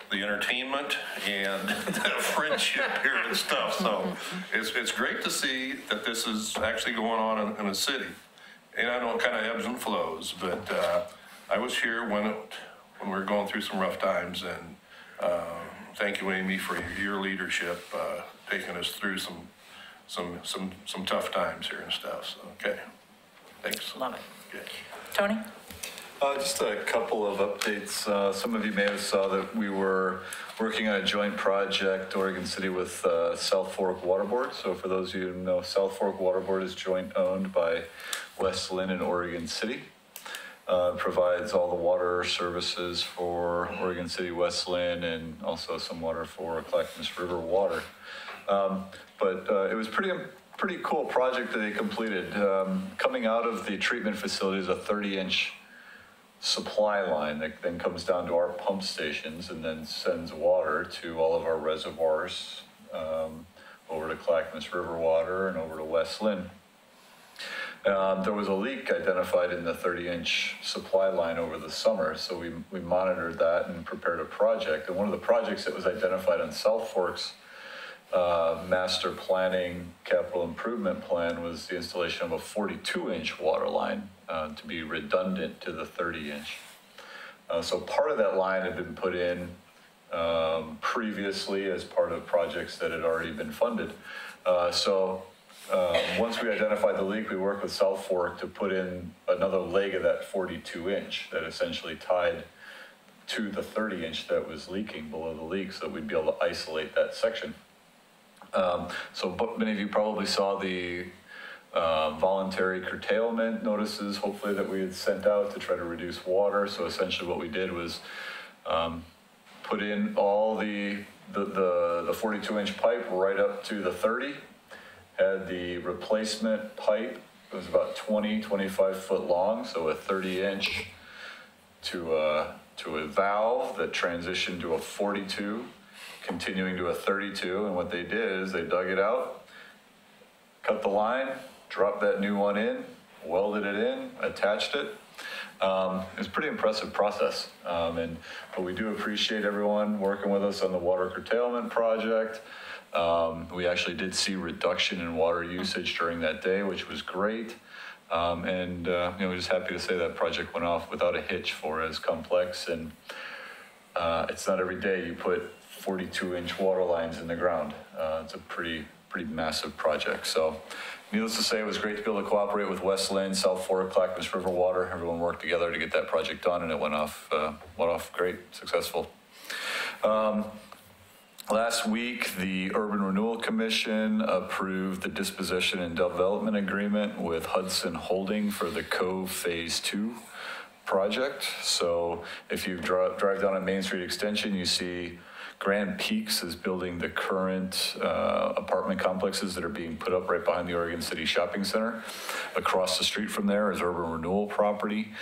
the entertainment and the friendship here and stuff. So it's great to see that this is actually going on in the city. And I know it kind of ebbs and flows, but I was here when we were going through some rough times, and thank you, Amy, for your leadership, taking us through some tough times here and stuff. So, okay, thanks. Love it. Okay. Tony? Just a couple of updates. Some of you may have saw that we were working on a joint project, Oregon City, with South Fork Water Board. So for those of you who know, South Fork Water Board is joint owned by West Linn and Oregon City. Provides all the water services for Oregon City, West Linn, and also some water for Clackamas River Water. But it was pretty cool project that they completed. Coming out of the treatment facility is a 30-inch supply line that then comes down to our pump stations and then sends water to all of our reservoirs, over to Clackamas River Water and over to West Linn. There was a leak identified in the 30-inch supply line over the summer, so we monitored that and prepared a project. And one of the projects that was identified on South Fork's master planning capital improvement plan was the installation of a 42-inch water line to be redundant to the 30-inch. So part of that line had been put in previously as part of projects that had already been funded. Once we identified the leak, we worked with South Fork to put in another leg of that 42-inch that essentially tied to the 30-inch that was leaking below the leak, so that we'd be able to isolate that section. So many of you probably saw the voluntary curtailment notices, hopefully, that we had sent out to try to reduce water. So essentially what we did was put in all the 42-inch pipe right up to the 30, had the replacement pipe. It was about 25 foot long, so a 30-inch to a valve that transitioned to a 42, continuing to a 32. And what they did is they dug it out, cut the line, dropped that new one in, welded it in, attached it. It was a pretty impressive process. But we do appreciate everyone working with us on the water curtailment project. We actually did see reduction in water usage during that day, which was great. We're just happy to say that project went off without a hitch for as complex. And it's not every day you put 42-inch water lines in the ground. It's a pretty massive project. So needless to say, it was great to be able to cooperate with West Linn, South Fork, Clackamas River Water. Everyone worked together to get that project done, and it went off great, successful. Last week, the Urban Renewal Commission approved the disposition and development agreement with Hudson Holding for the Cove Phase 2 project. So if you drive down on Main Street Extension, you see Grand Peaks is building the current apartment complexes that are being put up right behind the Oregon City Shopping Center. Across the street from there is Urban Renewal property.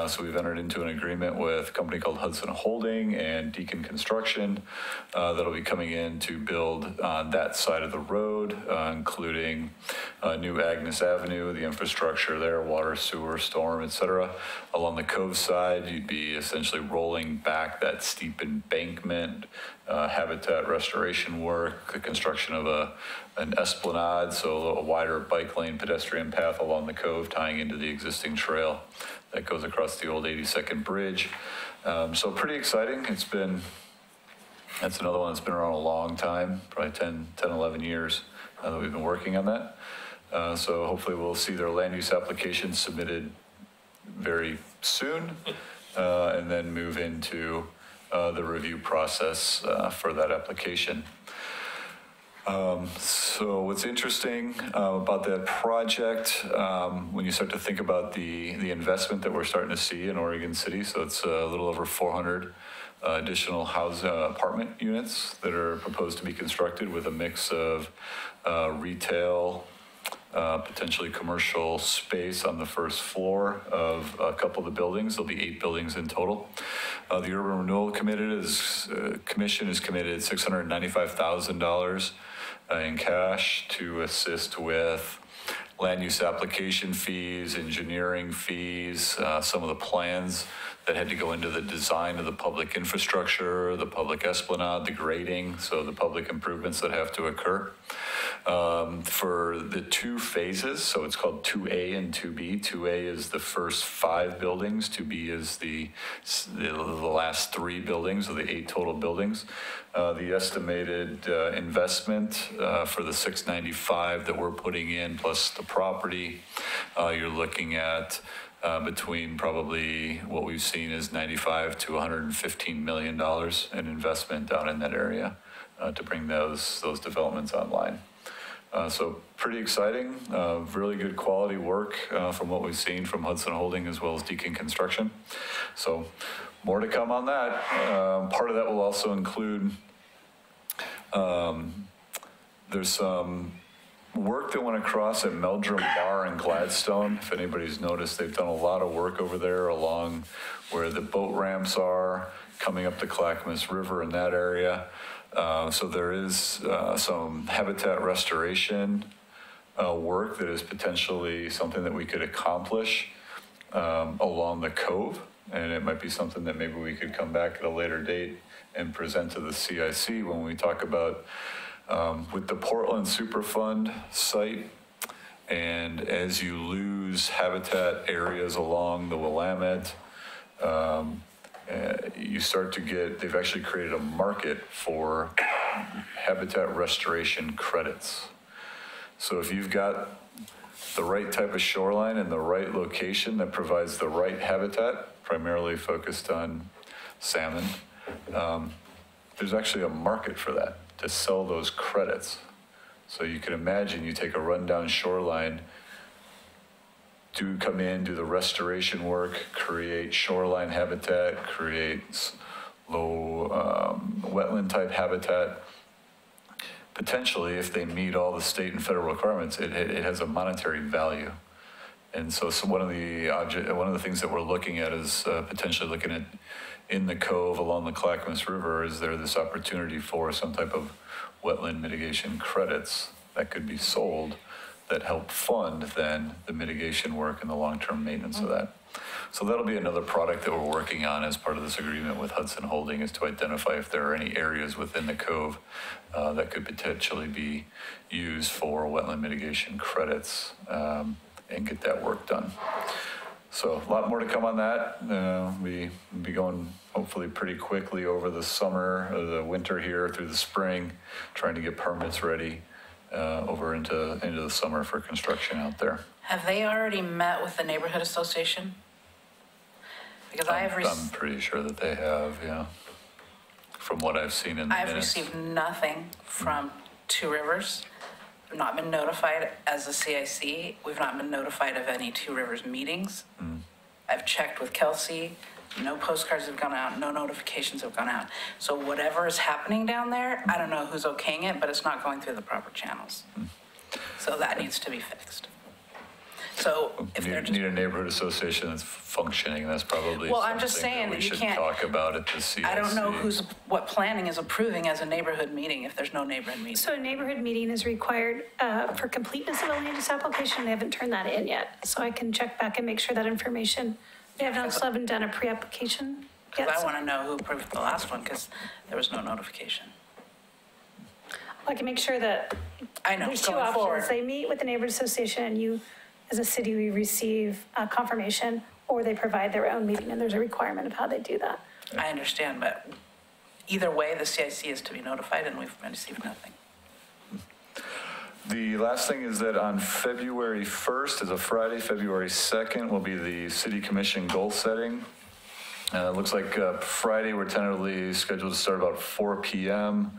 So we've entered into an agreement with a company called Hudson Holding and Deacon Construction that'll be coming in to build on that side of the road, including New Agnes Avenue, the infrastructure there, water, sewer, storm, et cetera. Along the Cove side, you'd be essentially rolling back that steep embankment, habitat restoration work, the construction of an esplanade, so a wider bike lane pedestrian path along the Cove tying into the existing trail that goes across the old 82nd Bridge. So pretty exciting. That's another one that's been around a long time, probably 10, 11 years that we've been working on that. So hopefully we'll see their land use application submitted very soon, and then move into the review process for that application. So what's interesting about that project, when you start to think about the investment that we're starting to see in Oregon City, so it's a little over 400 additional apartment units that are proposed to be constructed with a mix of retail, potentially commercial space on the first floor of a couple of the buildings. There'll be 8 buildings in total. The Urban Renewal Commission is committed $695,000 in cash to assist with land use application fees, engineering fees, some of the plans that had to go into the design of the public infrastructure, the public esplanade, the grading, so the public improvements that have to occur. For the 2 phases, so it's called 2A and 2B. 2A is the first 5 buildings. 2B is the last 3 buildings of the 8 total buildings. The estimated investment for the $695 that we're putting in plus the property, you're looking at between probably what we've seen is $95 to $115 million in investment down in that area to bring those developments online. So pretty exciting, really good quality work from what we've seen from Hudson Holding as well as Deacon Construction. So more to come on that. Part of that will also include, there's some work that went across at Meldrum Bar in Gladstone. If anybody's noticed, they've done a lot of work over there along where the boat ramps are, coming up the Clackamas River in that area. So there is some habitat restoration work that is potentially something that we could accomplish along the Cove. And it might be something that maybe we could come back at a later date and present to the CIC when we talk about with the Portland Superfund site. And as you lose habitat areas along the Willamette, you start to get, they've actually created a market for habitat restoration credits. So if you've got the right type of shoreline and the right location that provides the right habitat, primarily focused on salmon, there's actually a market for that, to sell those credits. So you can imagine you take a rundown shoreline, come in, do the restoration work, create shoreline habitat, create low wetland type habitat. Potentially, if they meet all the state and federal requirements, it has a monetary value. And so one of the things that we're looking at is potentially looking at in the Cove along the Clackamas River, is there this opportunity for some type of wetland mitigation credits that could be sold that help fund then the mitigation work and the long-term maintenance of that. So that'll be another product that we're working on as part of this agreement with Hudson Holding, is to identify if there are any areas within the Cove that could potentially be used for wetland mitigation credits and get that work done. So a lot more to come on that. We'll be going hopefully pretty quickly over the summer, the winter here through the spring, trying to get permits ready over into the summer for construction out there. Have they already met with the neighborhood association? Because I'm pretty sure that they have, yeah. From what I've seen in the minutes. I've received nothing from Two Rivers. I've not been notified as a CIC. We've not been notified of any Two Rivers meetings. I've checked with Kelsey. No postcards have gone out. No notifications have gone out. So whatever is happening down there, I don't know who's okaying it, but it's not going through the proper channels. So that needs to be fixed. So if they're just, Need a neighborhood association that's functioning, that's probably Well, I'm just something saying that we that you should can't- talk about at the CIC. I don't know what planning is approving as a neighborhood meeting if there's no neighborhood meeting. So a neighborhood meeting is required for completeness of a land use application. They haven't turned that in yet. So I can check back and make sure that information, they haven't done a pre-application yet. Because I want to know who approved the last one because there was no notification. I can make sure that I know, there's two going forward. options. They meet with the neighborhood association and you, as a city, we receive confirmation, or they provide their own meeting, and there's a requirement of how they do that. I understand, but either way, the CIC is to be notified and we've received nothing. The last thing is that on February 1st is a Friday, February 2nd will be the city commission goal setting. It looks like Friday we're tentatively scheduled to start about 4 p.m.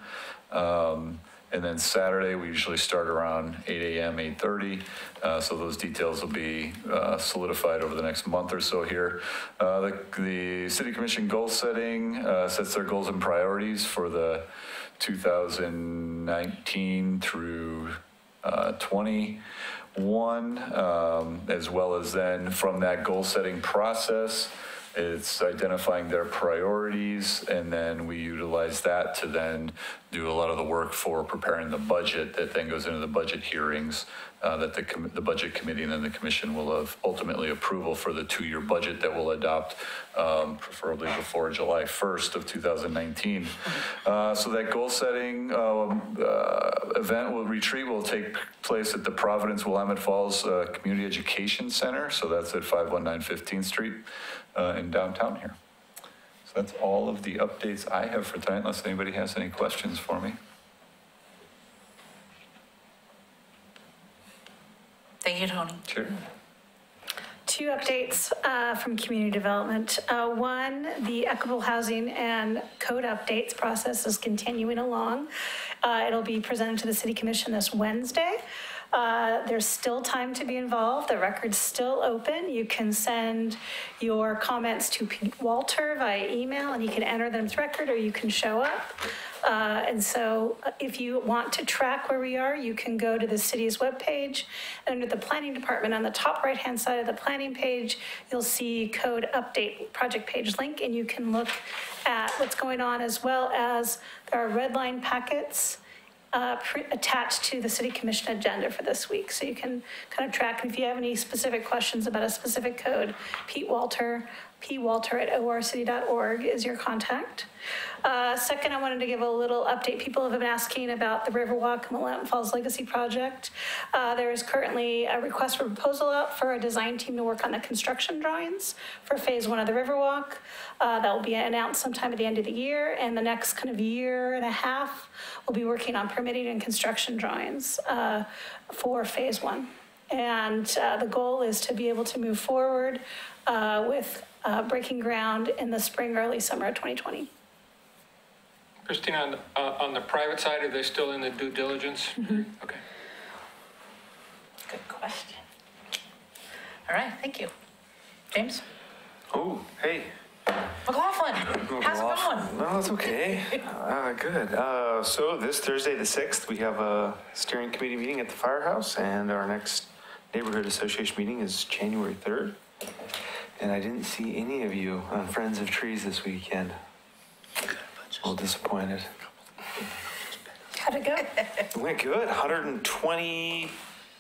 And then Saturday, we usually start around 8 a.m., 8:30. So those details will be solidified over the next month or so here. The City Commission goal setting sets their goals and priorities for the 2019 through 21, as well as then from that goal setting process, it's identifying their priorities, and then we utilize that to then do a lot of the work for preparing the budget that then goes into the budget hearings that the budget committee and then the commission will have ultimately approval for the 2-year budget that we'll adopt, preferably before July 1st of 2019. So that goal setting retreat will take place at the Providence Willamette Falls Community Education Center. So that's at 519 15th Street. In downtown here. So that's all of the updates I have for tonight, unless anybody has any questions for me. Thank you, Tony. Sure. 2 updates from community development. One, the equitable housing and code updates process is continuing along. It'll be presented to the City Commission this Wednesday. There's still time to be involved. The record's still open. You can send your comments to Pete Walter via email and he can enter them to record, or you can show up. And so if you want to track where we are, you can go to the city's webpage, and under the planning department on the top right-hand side of the planning page, you'll see code update project page link, and you can look at what's going on, as well as there are red line packets attached to the city commission agenda for this week. So you can kind of track, and if you have any specific questions about a specific code, pwalter@orcity.org is your contact. Second, I wanted to give a little update. People have been asking about the Riverwalk Willamette Falls Legacy Project. There is currently a request for proposal out for a design team to work on the construction drawings for phase 1 of the Riverwalk. That will be announced sometime at the end of the year, and the next kind of year and a half, we'll be working on permitting and construction drawings for phase 1. And the goal is to be able to move forward with breaking ground in the spring, early summer of 2020. Christina, on the private side, are they still in the due diligence? Okay. Good question. All right, thank you. James? Oh, hey. McLaughlin, how's it going? No, it's okay. Good. So this Thursday, the 6th, we have a steering committee meeting at the firehouse, and our next neighborhood association meeting is January 3rd. And I didn't see any of you on Friends of Trees this weekend. A little disappointed. How'd it go? It went good. 120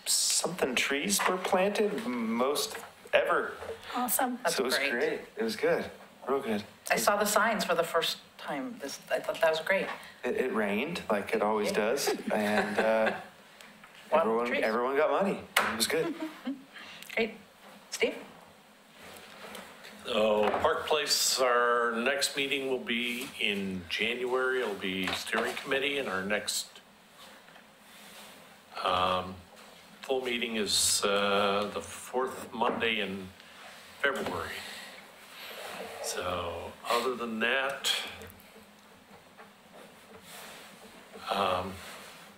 something trees were planted, most ever. Awesome. So it was great. It was good. Real good. I saw the signs for the first time. I thought that was great. It rained like it always does, and everyone got money. It was good. Great. Steve? So Park Place, our next meeting will be in January. It'll be steering committee, and our next full meeting is the 4th Monday in February. So other than that,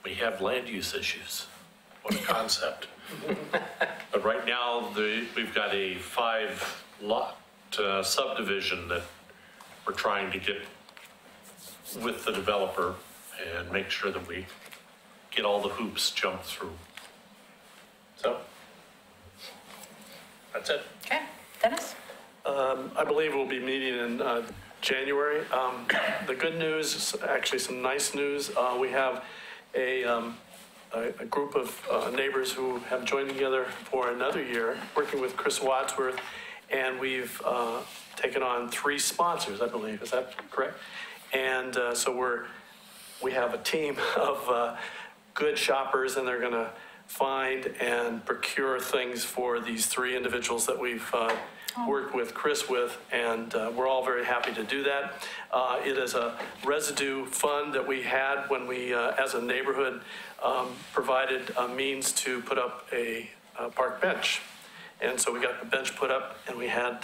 we have land use issues. What a concept. But right now, we've got a 5-lot subdivision that we're trying to get with the developer and make sure that we get all the hoops jumped through. So That's it. Okay, Dennis? I believe we'll be meeting in January. The good news is actually some nice news. We have a group of neighbors who have joined together for another year, working with Chris Wadsworth, and we've taken on 3 sponsors, I believe. Is that correct? And so we have a team of good shoppers, and they're going to find and procure things for these 3 individuals that we've worked with Chris with, and we're all very happy to do that. It is a residue fund that we had when we, as a neighborhood, provided a means to put up a park bench. And so we got the bench put up, and we had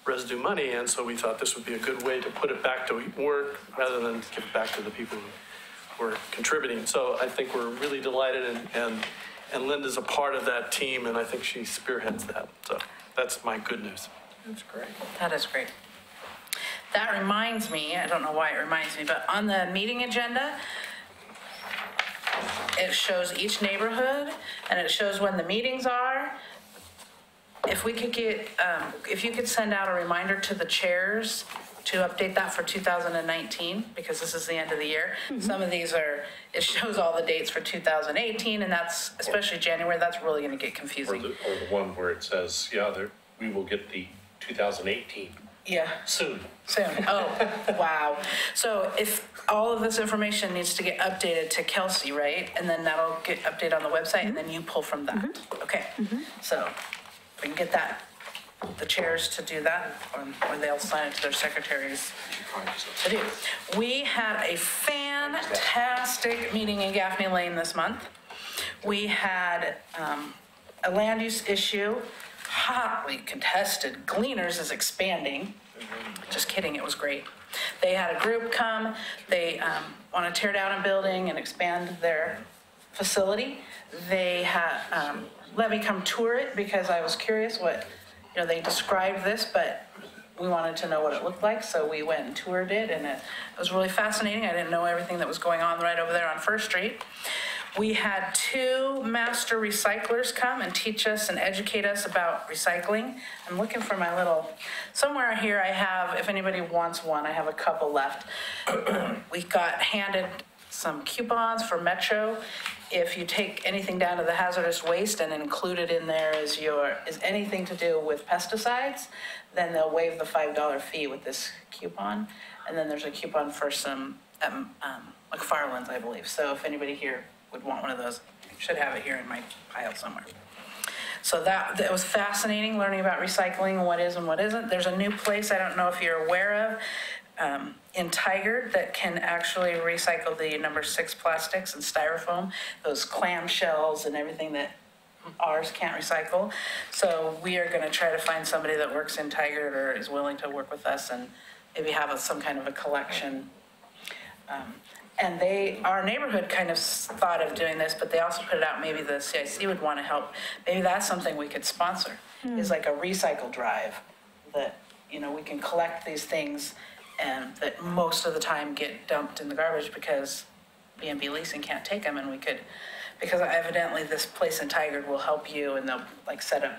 residue money, and so we thought this would be a good way to put it back to work rather than give it back to the people who were contributing. So I think we're really delighted, and Linda's a part of that team, and I think she spearheads that. So that's my good news. That's great. That is great. That reminds me, I don't know why it reminds me, but on the meeting agenda, it shows each neighborhood, and it shows when the meetings are. If we could get, if you could send out a reminder to the chairs to update that for 2019, because this is the end of the year. Some of these are, it shows all the dates for 2018, and that's, especially January, that's really gonna get confusing. Or the one where it says, yeah, we will get the 2018 Yeah. soon. Oh, wow. So if all of this information needs to get updated to Kelsey, right? And then that'll get updated on the website, and then you pull from that. Okay. So we can get that, the chairs to do that, or they'll sign it to their secretaries to do. We had a fantastic meeting in Gaffney Lane this month. We had a land use issue, hotly contested. Gleaners is expanding. Just kidding, it was great. They had a group come, they want to tear down a building and expand their facility. They had, let me come tour it because I was curious what, you know, they described this, but we wanted to know what it looked like, so we went and toured it, and it was really fascinating. I didn't know everything that was going on right over there on First Street. We had 2 master recyclers come and teach us and educate us about recycling. I'm looking for my little, somewhere here I have, if anybody wants one, I have a couple left. We got handed some coupons for Metro. If you take anything down to the hazardous waste and included in there is anything to do with pesticides, then they'll waive the $5 fee with this coupon. And then there's a coupon for some McFarland's, I believe. So if anybody here would want one of those, I should have it here in my pile somewhere. So that was fascinating, learning about recycling, what is and what isn't. There's a new place, I don't know if you're aware of, in Tigard that can actually recycle the number 6 plastics and styrofoam, those clamshells and everything that ours can't recycle. So we are gonna try to find somebody that works in Tigard or is willing to work with us and maybe have some kind of a collection. And our neighborhood kind of thought of doing this, but they also put it out, maybe the CIC would want to help. Maybe that's something we could sponsor, is like a recycle drive that, you know, we can collect these things and that most of the time get dumped in the garbage because B&B Leasing can't take them, and we could, because evidently this place in Tigard will help you, and they'll like set up,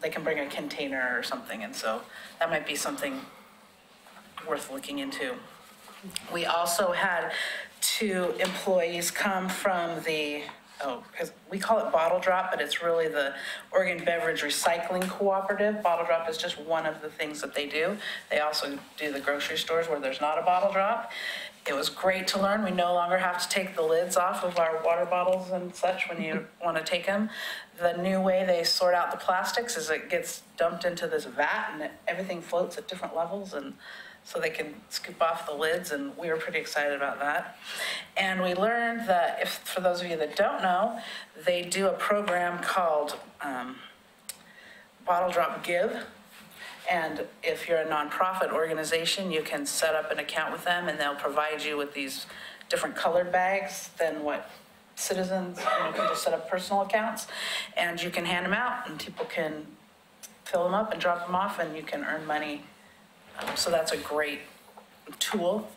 they can bring a container or something, and so that might be something worth looking into. We also had 2 employees come from because we call it Bottle Drop, but it's really the Oregon Beverage Recycling Cooperative. Bottle Drop is just one of the things that they do. They also do the grocery stores where there's not a bottle drop. It was great to learn. We no longer have to take the lids off of our water bottles and such when you want to take them. The new way they sort out the plastics is it gets dumped into this vat and everything floats at different levels, and so they can scoop off the lids, and we were pretty excited about that. And we learned that, for those of you that don't know, they do a program called Bottle Drop Give. And if you're a nonprofit organization, you can set up an account with them, and they'll provide you with these different colored bags than what citizens, can just set up personal accounts, and you can hand them out, and people can fill them up and drop them off, and you can earn money. So that's a great tool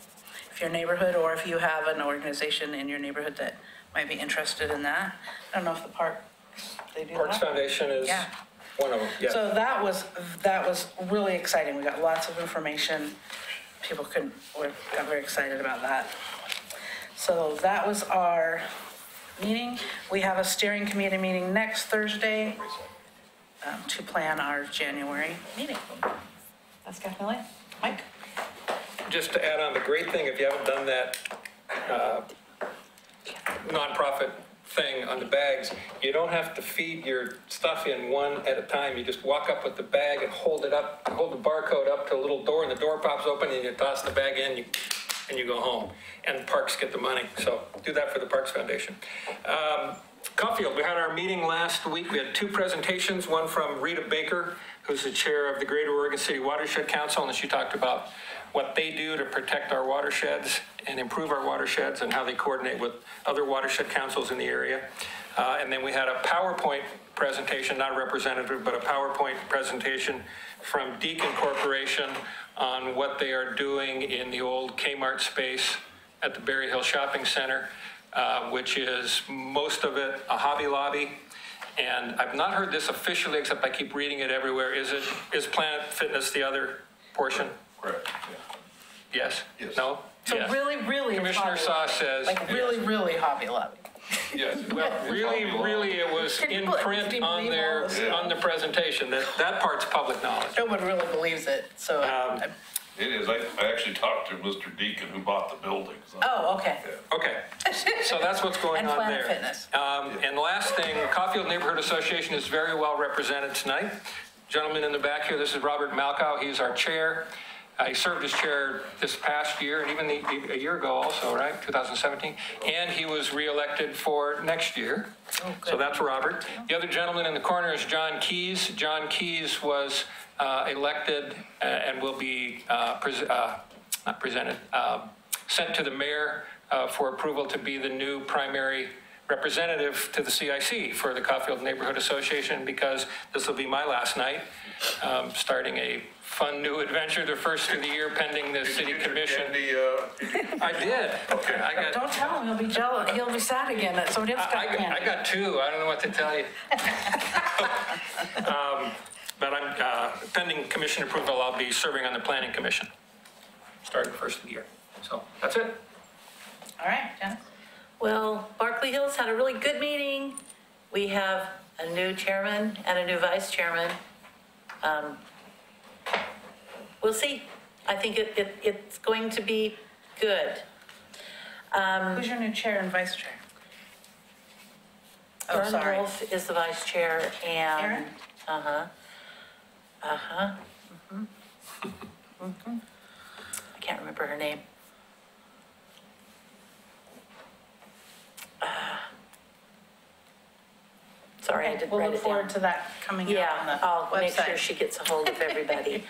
if your neighborhood, or if you have an organization in your neighborhood that might be interested in that. I don't know if the park, they do that. Parks Foundation is One of them, yeah. So that was really exciting. We got lots of information. People got very excited about that. So that was our meeting. We have a steering committee meeting next Thursday to plan our January meeting. That's definitely Mike. Just to add on, the great thing, if you haven't done that nonprofit thing on the bags, you don't have to feed your stuff in one at a time. You just walk up with the bag and hold it up, hold the barcode up to a little door, and the door pops open, and you toss the bag in, and you go home. And parks get the money. So do that for the Parks Foundation. Caulfield, we had our meeting last week. We had two presentations, one from Rita Baker, who's the chair of the Greater Oregon City Watershed Council, and she talked about what they do to protect our watersheds and improve our watersheds and how they coordinate with other watershed councils in the area. And then we had a PowerPoint presentation, not a representative, but a PowerPoint presentation from Deacon Corporation on what they are doing in the old Kmart space at the Berry Hill Shopping Center, which is most of it a Hobby Lobby. And I've not heard this officially, except I keep reading it everywhere. Is Planet Fitness the other portion? Correct. Yes? Yes. No? So Yes. really. Commissioner Saw says. Like really Hobby Lobby. Yes. Well, really, it was in print on the presentation. That part's public knowledge. No one really believes it, so. It is. I actually talked to Mr. Deacon who bought the building. So. Oh, okay. Okay, so that's what's going And on Planet there. Fitness. And the last thing, Caulfield Neighborhood Association is very well represented tonight. Gentleman in the back here, this is Robert Malkow. He's our chair. He served as chair this past year and even a year ago also, right? 2017. And he was reelected for next year. Oh, good. So that's Robert. The other gentleman in the corner is John Keys. John Keys was elected and will be sent to the mayor for approval to be the new primary representative to the CIC for the Caulfield Neighborhood Association, because this will be my last night, starting a fun new adventure, the first of the year pending the city commission. I did. Okay. Don't tell him, he'll be jealous, he'll be sad again that somebody else got candy. I got two, I don't know what to tell you. But I'm, pending commission approval, I'll be serving on the planning commission, starting the first of the year. So that's it. All right, Janice? Well, Barkley Hills had a really good meeting. We have a new chairman and a new vice chairman. We'll see. I think it's going to be good. Who's your new chair and vice chair? Oh, Aaron sorry. Wolf is the vice chair and. Aaron? I can't remember her name. Sorry, I didn't We'll write look it down. forward to that coming out on the Yeah, I'll make sure website. she gets a hold of everybody.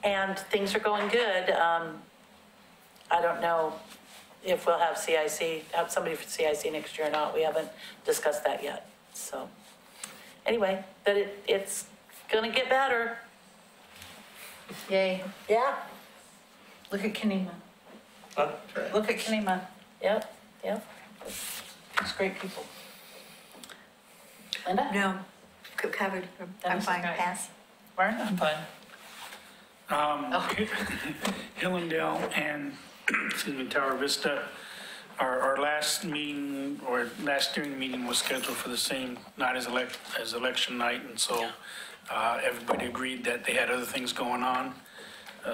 And things are going good. I don't know if we'll have somebody for CIC next year or not. We haven't discussed that yet. So anyway, but it's gonna get better. Yay. Yeah. Look at Kenema. Look at Kenema. Yep. It's great people. Linda? No, covered. I'm Dennis fine, is great. pass. Warren? I'm fine. Hillendale and, Tower Vista, our last meeting, or last steering meeting was scheduled for the same night as election night, and so everybody agreed that they had other things going on.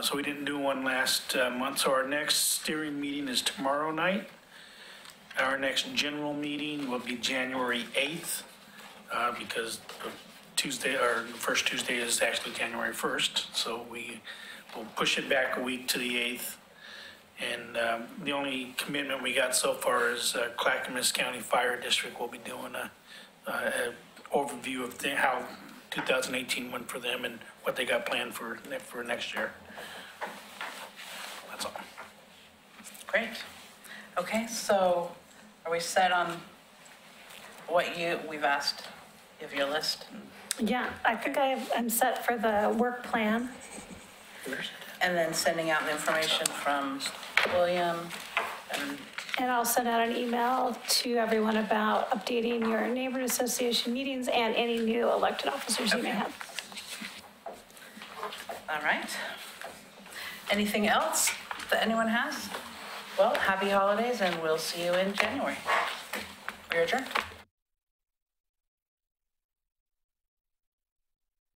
So we didn't do one last month, so our next steering meeting is tomorrow night. Our next general meeting will be January 8th, because Tuesday, or the first Tuesday is actually January 1st, so we will push it back a week to the 8th. And the only commitment we got so far is Clackamas County Fire District will be doing a overview of how 2018 went for them and what they got planned for next year. That's all. Great. Okay, so are we set on what we've asked of your list? Yeah, I think I'm set for the work plan. And then sending out the information from William and And I'll send out an email to everyone about updating your neighborhood association meetings and any new elected officers you may have. All right. Anything else that anyone has? Well, happy holidays, and we'll see you in January. We're adjourned.